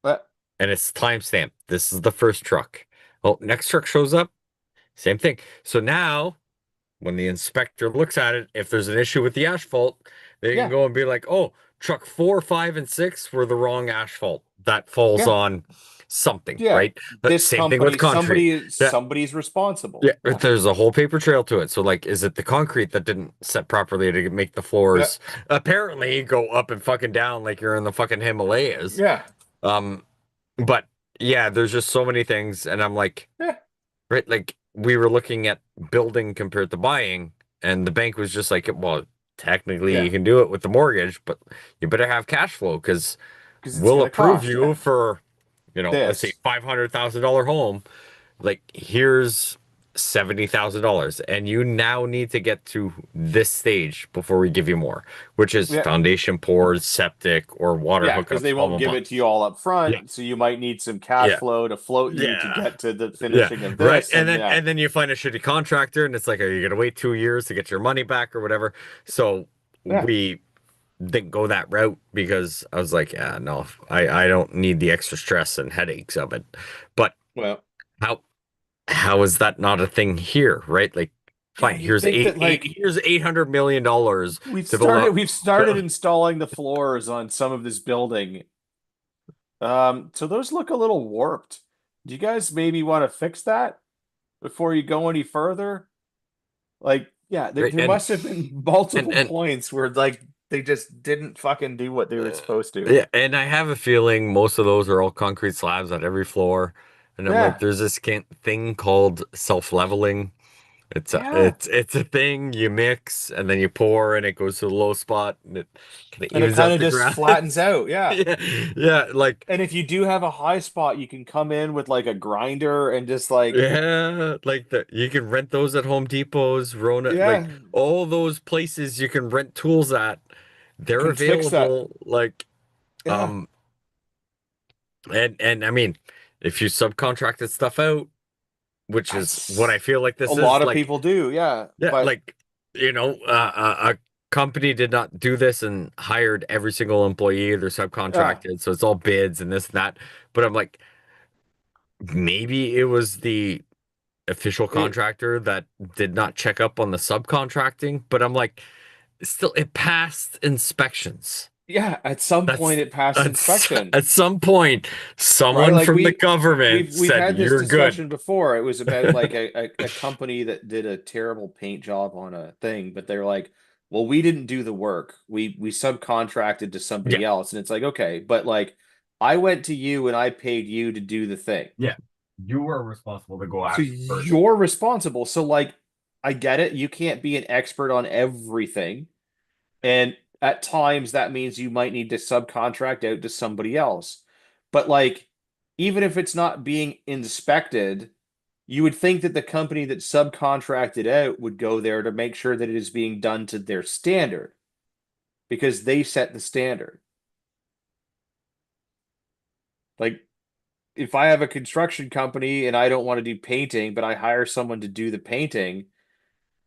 Yeah.
and it's timestamped. This is the first truck. Oh, next truck shows up, same thing. So now, when the inspector looks at it, if there's an issue with the asphalt, they can
Yeah.
go and be like, "Oh, truck 4, 5, and 6 were the wrong asphalt. That falls
Yeah.
on something,
Yeah.
right?" But
This
same thing with
company,
concrete. Yeah,
somebody's responsible.
yeah.
Yeah.
There's a whole paper trail to it. So, like, is it the concrete that didn't set properly to make the
Yeah.
floors apparently go up and fucking down like you're in the fucking Himalayas?
Yeah.
Um, but yeah, there's just so many things, and I'm like,
Yeah.
right, like we were looking at building compared to buying, and the bank was just like, well, technically
Yeah.
you can do it with the mortgage, but you better have cash flow because
Because it's
we'll
gonna
approve
cost.
you
Yeah.
for, let's say
This.
$500,000 home. Like, here's $70,000, and you now need to get to this stage before we give you more, which is
Yeah.
foundation pours, septic, or water
Yeah, because
hookups,
they
blah
won't
blah
give
blah.
it to you all up
Yeah,
front, so you might need some cash
yeah,
flow to float you to
yeah.
get to the
Yeah,
finishing of
right.
this. And yeah,
And then you find a shitty contractor and it's like, are you gonna wait 2 years to get your money back or whatever? So
yeah,
we didn't go that route because I was like, yeah, no, I don't need the extra stress and headaches of it. But
well,
how is that not a thing here, right? Like,
yeah,
fine,
you'd think that like
here's $800 million
we've started installing the floors on some of this building. So those look a little warped. Do you guys maybe want to fix that? before you go any further. Like, yeah,
Right.
there must have been multiple
And
points where like they just didn't fucking do what they were
uh,
supposed to.
yeah, and I have a feeling most of those are all concrete slabs on every floor. And I'm like,
Yeah,
there's this thing called self-leveling.
yeah.
It's a thing you mix and then you pour and it goes to the low spot and it kind of
And it
evens
kind
out
of
the
just
ground.
flattens out. Yeah.
Yeah, yeah, like
And if you do have a high spot, you can come in with like a grinder and just like,
yeah, like the you can rent those at Home Depots, Rona, like
yeah,
all those places you can rent tools at. They're
can fix that.
available. Like
Yeah.
um and I mean, if you subcontracted stuff out, which is what I
That's
feel like
a
this
lot
is,
of
like
people do. Yeah.
yeah,
But
like a company did not do this and hired every single employee. They're
yeah,
subcontracted, so it's all bids and this and that. But I'm like, maybe it was the official
it,
contractor that did not check up on the subcontracting. But I'm like, still, it passed inspections.
yeah, at some
That's
point it passed inspection,
at some point,
right?
someone
Like
from the government
we've
said,
had this
"You're good."
discussion before. It was about like a company that did a terrible paint job on a thing, but they're like, well, we didn't do the work. We subcontracted to
Yeah,
somebody else. And it's like, okay, but like I went to you and I paid you to do the thing.
yeah. You are responsible to go
So
after the person.
you're responsible. So like I get it. You can't be an expert on everything. And at times that means you might need to subcontract out to somebody else. But like, even if it's not being inspected, you would think that the company that subcontracted out would go there to make sure that it is being done to their standard because they set the standard. Like, if I have a construction company and I don't want to do painting, but I hire someone to do the painting,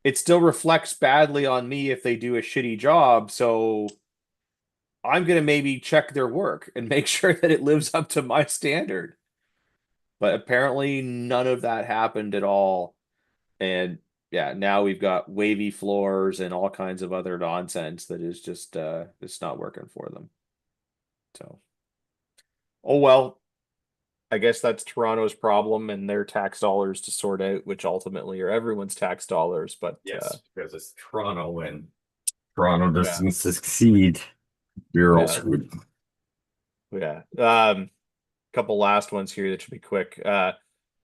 it still reflects badly on me if they do a shitty job. So I'm going to maybe check their work and make sure that it lives up to my standard. But apparently, none of that happened at all. And yeah, now we've got wavy floors and all kinds of other nonsense that is just it's not working for them. So, oh well, I guess that's Toronto's problem and their tax dollars to sort out, which ultimately are everyone's tax dollars. But
Yes, because it's Toronto and Toronto
yeah,
doesn't succeed. We're all
yeah,
screwed.
yeah. Couple last ones here that should be quick.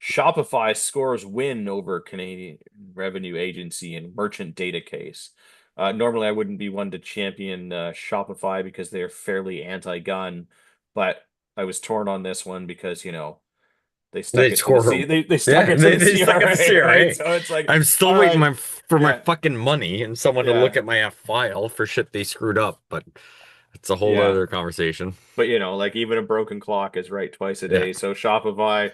Shopify scores win over Canadian Revenue Agency in merchant data case. Normally, I wouldn't be one to champion Shopify because they're fairly anti-gun, but I was torn on this one because they stuck
They
it to the
score.
C they stuck
Yeah,
it to the
they stuck at the
CRA, right?
CRA.
So it's like,
I'm still
all
waiting
right,
for my
yeah,
fucking money and someone to look
yeah,
at my file for shit they screwed up, but it's a whole
yeah.
other conversation.
But like even a broken clock is right twice a
Yeah.
day. So Shopify.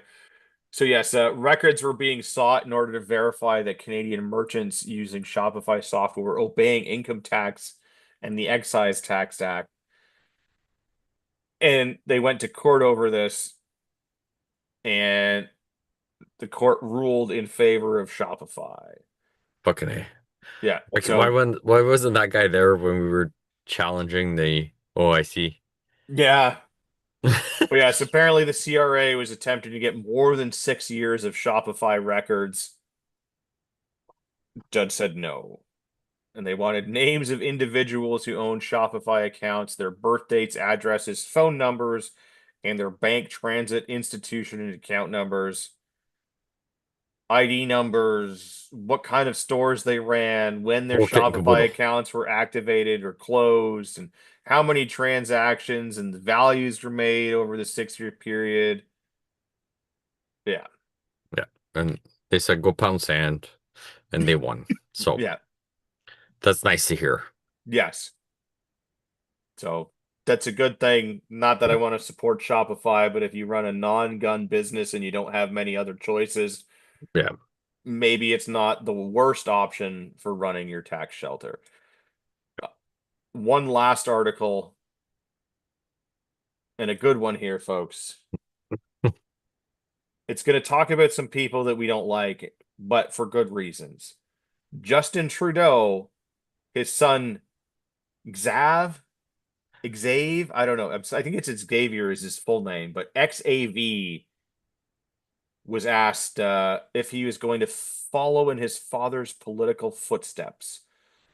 So yes, records were being sought in order to verify that Canadian merchants using Shopify software were obeying income tax and the Excise Tax Act. And they went to court over this, and the court ruled in favor of Shopify.
Fucking A.
Yeah.
Like,
So
why wasn't that guy there when we were challenging the OIC?
yeah. But yes, apparently the CRA was attempting to get more than 6 years of Shopify records. Judge said no. And they wanted names of individuals who own Shopify accounts, their birth dates, addresses, phone numbers, and their bank transit institution and account numbers, ID numbers, what kind of stores they ran, when their
Whole kit and
Shopify
caboodle.
accounts were activated or closed, and how many transactions and the values were made over the 6 year period. Yeah.
Yeah. And they said go pound sand and they won. So
Yeah.
that's nice to hear.
Yes. So that's a good thing. Not that I want to support Shopify, but if you run a non-gun business and you don't have many other choices,
Yeah.
maybe it's not the worst option for running your tax shelter. One last article, and a good one here, folks. It's going to talk about some people that we don't like, but for good reasons. Justin Trudeau, his son Xav, I don't know. I think it's Xavier is his full name, but XAV was asked if he was going to follow in his father's political footsteps.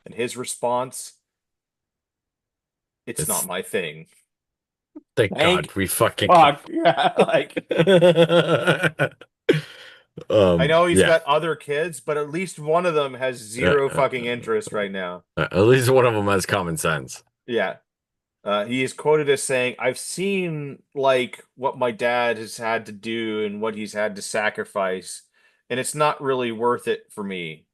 And his response, it's not
It's
my thing.
thank God
Thank
we fucking
fuck. Yeah, like I know he's
yeah.
got other kids, but at least one of them has
Uh,
zero
uh,
fucking interest right now.
at least one of them has common sense.
Yeah. He is quoted as saying, I've seen like what my dad has had to do and what he's had to sacrifice, and it's not really worth it for me.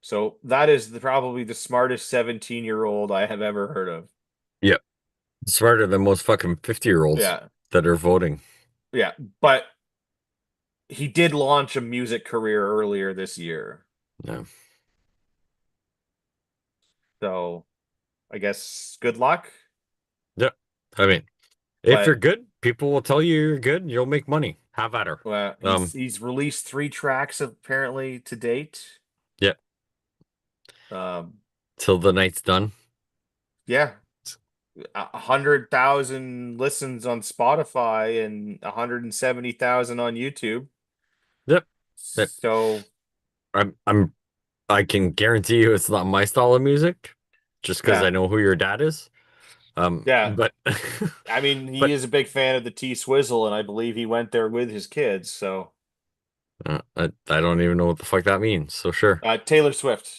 So that is probably the smartest 17-year-old I have ever heard of.
Yep. Smarter than most fucking 50-year-olds
Yeah.
that are voting.
Yeah. But he did launch a music career earlier this year.
No.
So I guess good luck.
Yep. I mean, if you're
But
good, people will tell you you're good, you'll make money. Have at her.
he's released 3 tracks apparently to date.
Yep.
Um,
Till the night's done.
yeah, 100,000 listens on Spotify and 170,000 on YouTube.
Yep. Yep.
So
I'm I can guarantee you it's not my style of music, just because I
yeah,
know who your dad is.
yeah.
But
I mean, he
but
is a big fan of the T Swizzle, and I believe he went there with his kids. So
I don't even know what the fuck that means. So sure.
Taylor Swift,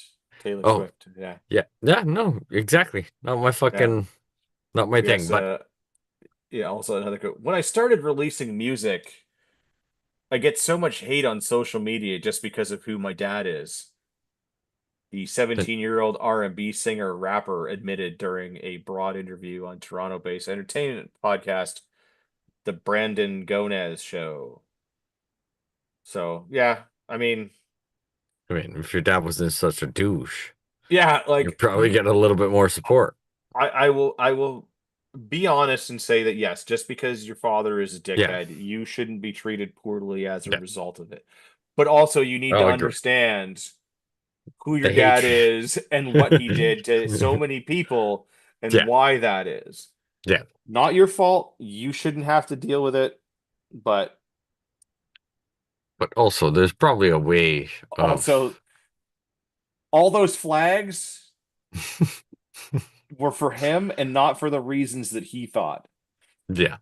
Taylor
Oh,
Swift. Yeah,
yeah. Yeah, no, exactly.
yeah.
Not my thing,
Yes.
but
Yeah. Also another quote. When I started releasing music, I get so much hate on social media just because of who my dad is. The
then
17-year-old R&B singer rapper admitted during a broad interview on Toronto-based entertainment podcast, The Brandon Gonez Show. So, yeah, I mean,
I mean, if your dad wasn't such a douche,
yeah,
you'd
like
probably get a little bit more support.
I will be honest and say that yes, just because your father is a
Yeah.
dickhead, you shouldn't be treated poorly as a
Yeah.
result of it. But also you need to
I'll agree.
understand who your
The
dad
hatred.
is and what he did to so many people and
Yeah.
why that is.
Yeah.
Not your fault. You shouldn't have to deal with it. But
But also, there's probably a way
also,
of.
all those flags were for him and not for the reasons that he thought.
Yeah.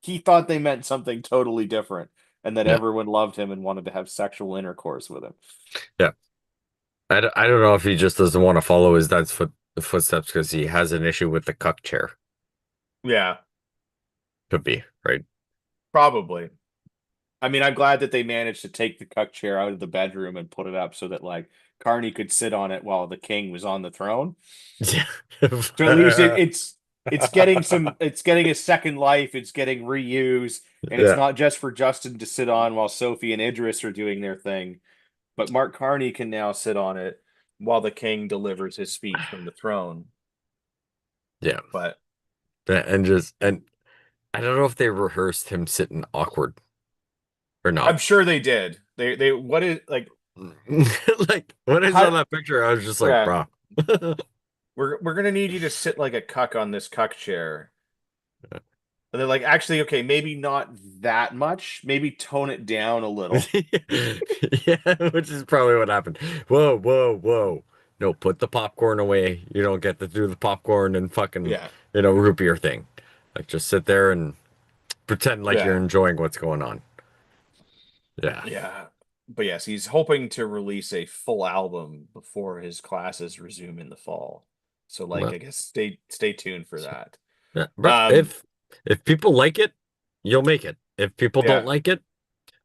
He thought they meant something totally different and that
Yeah.
everyone loved him and wanted to have sexual intercourse with him.
Yeah. I don't know if he just doesn't want to follow his dad's footsteps because he has an issue with the cuck chair.
Yeah,
Could be, right?
probably. I mean, I'm glad that they managed to take the cuck chair out of the bedroom and put it up so that like Carney could sit on it while the king was on the throne.
Yeah.
So at least it's getting it's getting a second life, it's getting reused, and it's
Yeah.
not just for Justin to sit on while Sophie and Idris are doing their thing, but Mark Carney can now sit on it while the king delivers his speech from the throne.
Yeah.
But
And I don't know if they rehearsed him sitting awkward or
I'm
not.
sure they did. They what is like
Like when I saw
how
that picture, I was just like,
yeah,
bruh.
we're gonna need you to sit like a cuck on this cuck chair. And they're like, actually, okay, maybe not that much. Maybe tone it down a little.
Yeah, which is probably what happened. Whoa, whoa, whoa. No, put the popcorn away. You don't get to do the popcorn and fucking,
Yeah.
root beer thing. Like just sit there and pretend like you're
Yeah.
enjoying what's going on. Yeah.
Yeah. But yes, he's hoping to release a full album before his classes resume in the fall. So like
Well,
I guess stay tuned for that.
yeah. But
Um
if people like it, you'll make it. If people don't
yeah,
like it,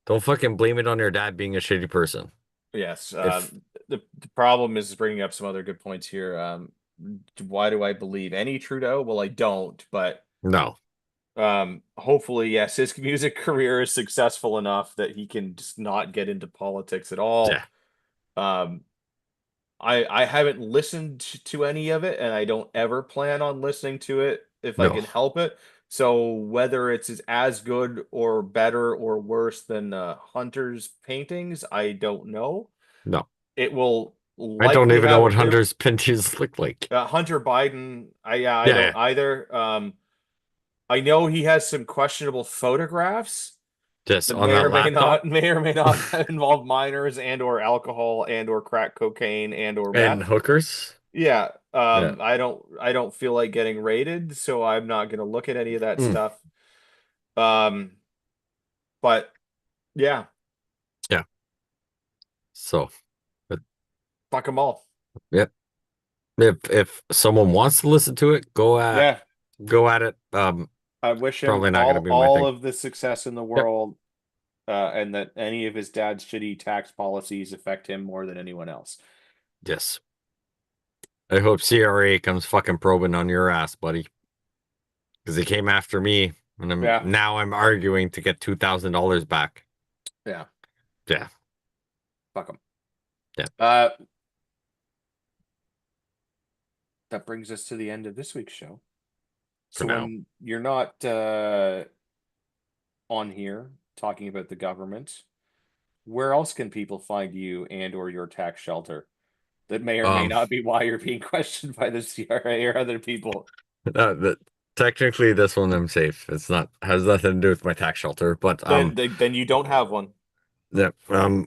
don't fucking blame it on your dad being a shitty person.
yes.
If
The problem is bringing up some other good points here. Why do I believe any Trudeau? Well, I don't, but
no,
hopefully yes, his music career is successful enough that he can just not get into politics at all.
yeah,
Um I haven't listened to any of it, and I don't ever plan on listening to it if I
no,
can help it. So whether it's as good or better or worse than Hunter's paintings, I don't know.
no.
It will
I don't
likely
even know
have
what Hunter's pinties look like.
Hunter Biden. I
Yeah, yeah.
don't either. I know he has some questionable photographs,
Just
that
on that laptop
may or may not involve minors and or alcohol and or crack cocaine and or
and
meth.
hookers.
Yeah,
Yeah.
I don't feel like getting raided, so I'm not gonna look at any of that
Mm.
stuff. Um, but yeah,
Yeah. So, but
fuck them all.
yeah. If someone wants to listen to it,
Yeah,
go at it.
I wish him
Probably not gonna be my
all
thing.
of the success in the
Yep.
world, and that any of his dad's shitty tax policies affect him more than anyone else.
Yes. I hope CRA comes fucking probing on your ass, buddy. Because they came after me, and
Yeah,
I'm arguing to get $2,000 back.
yeah,
Yeah.
fuck him.
Yeah.
That brings us to the end of this week's show.
For
So
now.
when you're not on here talking about the government, where else can people find you and or your tax shelter? That may or may
Um,
not be why you're being questioned by the CRA or other people.
that technically this one I'm safe. It's not has nothing to do with my tax shelter, but
Then you don't have one.
yeah,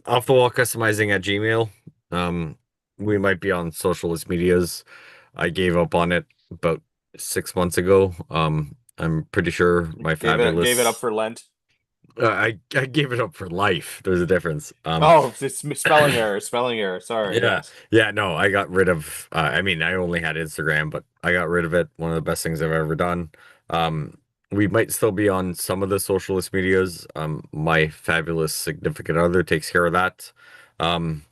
off the wall customizing at Gmail. We might be on socialist medias. I gave up on it about 6 months ago. I'm pretty sure my
Gave it up
fabulous.
for Lent.
I gave it up for life. There's a difference.
Oh, it's spelling error, spelling error. Sorry,
Yeah,
yes.
yeah. No, I got rid of. I mean, I only had Instagram, but I got rid of it. One of the best things I've ever done. We might still be on some of the socialist medias. My fabulous significant other takes care of that. Um,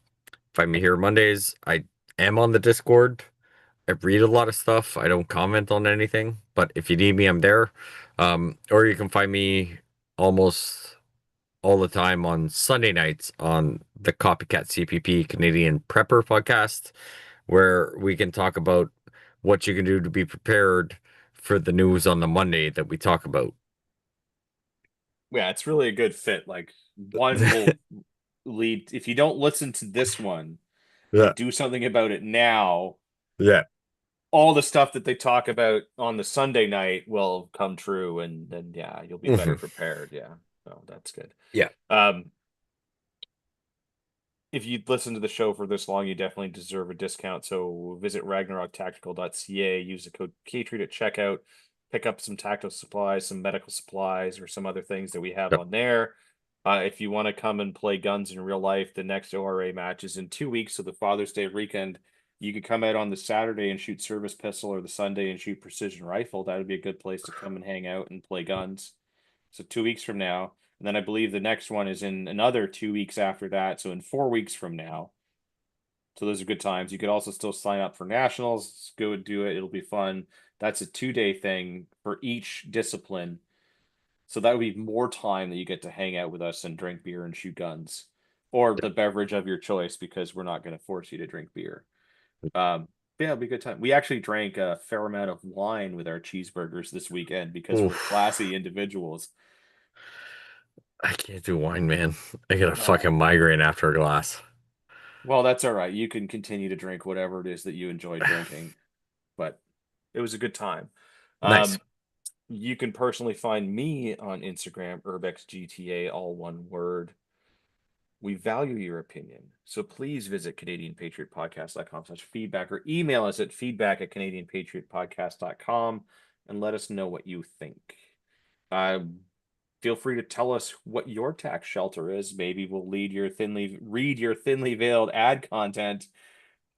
Find me here Mondays. I am on the Discord. I read a lot of stuff. I don't comment on anything, but if you need me, I'm there. Or you can find me almost all the time on Sunday nights on the Copycat CPP Canadian Prepper podcast, where we can talk about what you can do to be prepared for the news on the Monday that we talk about.
Yeah, it's really a good fit. Like one will lead if you don't listen to this one
Yeah,
and do something about it now,
yeah.
all the stuff that they talk about on the Sunday night will come true and then yeah, you'll be better
Mhm.
prepared. Yeah. So that's good.
Yeah.
Um, if you listen to the show for this long, you definitely deserve a discount. So visit ragnaroktactical.ca, use the code KTREAT at checkout, pick up some tactical supplies, some medical supplies, or some other things that we have
Yep.
on there. If you want to come and play guns in real life, the next ORA match is in 2 weeks. So the Father's Day weekend, you could come out on the Saturday and shoot service pistol or the Sunday and shoot precision rifle. That would be a good place to come and hang out and play guns. So 2 weeks from now. And then I believe the next one is in another 2 weeks after that. So in 4 weeks from now. So those are good times. You could also still sign up for nationals. Go and do it. It'll be fun. That's a 2 day thing for each discipline. So that would be more time that you get to hang out with us and drink beer and shoot guns, or the beverage of your choice, because we're not going to force you to drink beer. Yeah, it'll be a good time. We actually drank a fair amount of wine with our cheeseburgers this weekend because we're classy
Oof.
individuals.
I can't do wine, man. I get a
Uh,
fucking migraine after a glass.
Well, that's all right. You can continue to drink whatever it is that you enjoy drinking, but it was a good time.
Nice.
Um, you can personally find me on Instagram, UrbexGTA, all one word. We value your opinion. So please visit CanadianPatriotPodcast.com/feedback or email us at feedback@CanadianPatriotPodcast.com and let us know what you think. Uh, Feel free to tell us what your tax shelter is. Maybe we'll read your thinly veiled ad content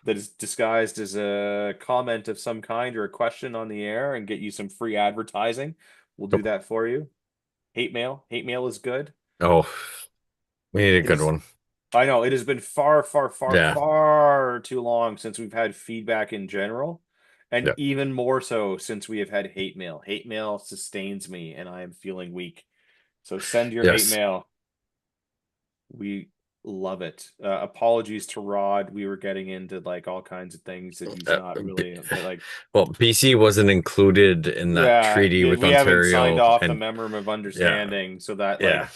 that is disguised as a comment of some kind or a question on the air and get you some free advertising. We'll do that for you. Hate mail. Hate mail is good.
Oh, we need a
It
good
is
one.
I know it has been far, far, far,
Yeah.
far too long since we've had feedback in general, and
Yeah.
even more so since we have had hate mail. Hate mail sustains me, and I am feeling weak. So send your hate
Yes.
mail. We love it. Apologies to Rod. We were getting into like all kinds of things that he's
Uh,
not
B-
really like.
well, BC wasn't included in that
Yeah,
treaty with
we haven't signed
Ontario,
off the
and
memorandum of
yeah,
understanding, so that
yeah,
like,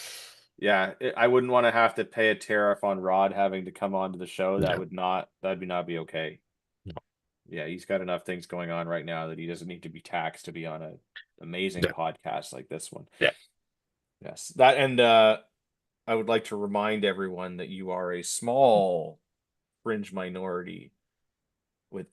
yeah, I wouldn't want to have to pay a tariff on Rod having to come onto the show.
yeah,
That'd not be okay. Yeah, he's got enough things going on right now that he doesn't need to be taxed to be on a amazing
yeah,
podcast like this one.
yeah.
Yes, that and I would like to remind everyone that you are a small fringe minority with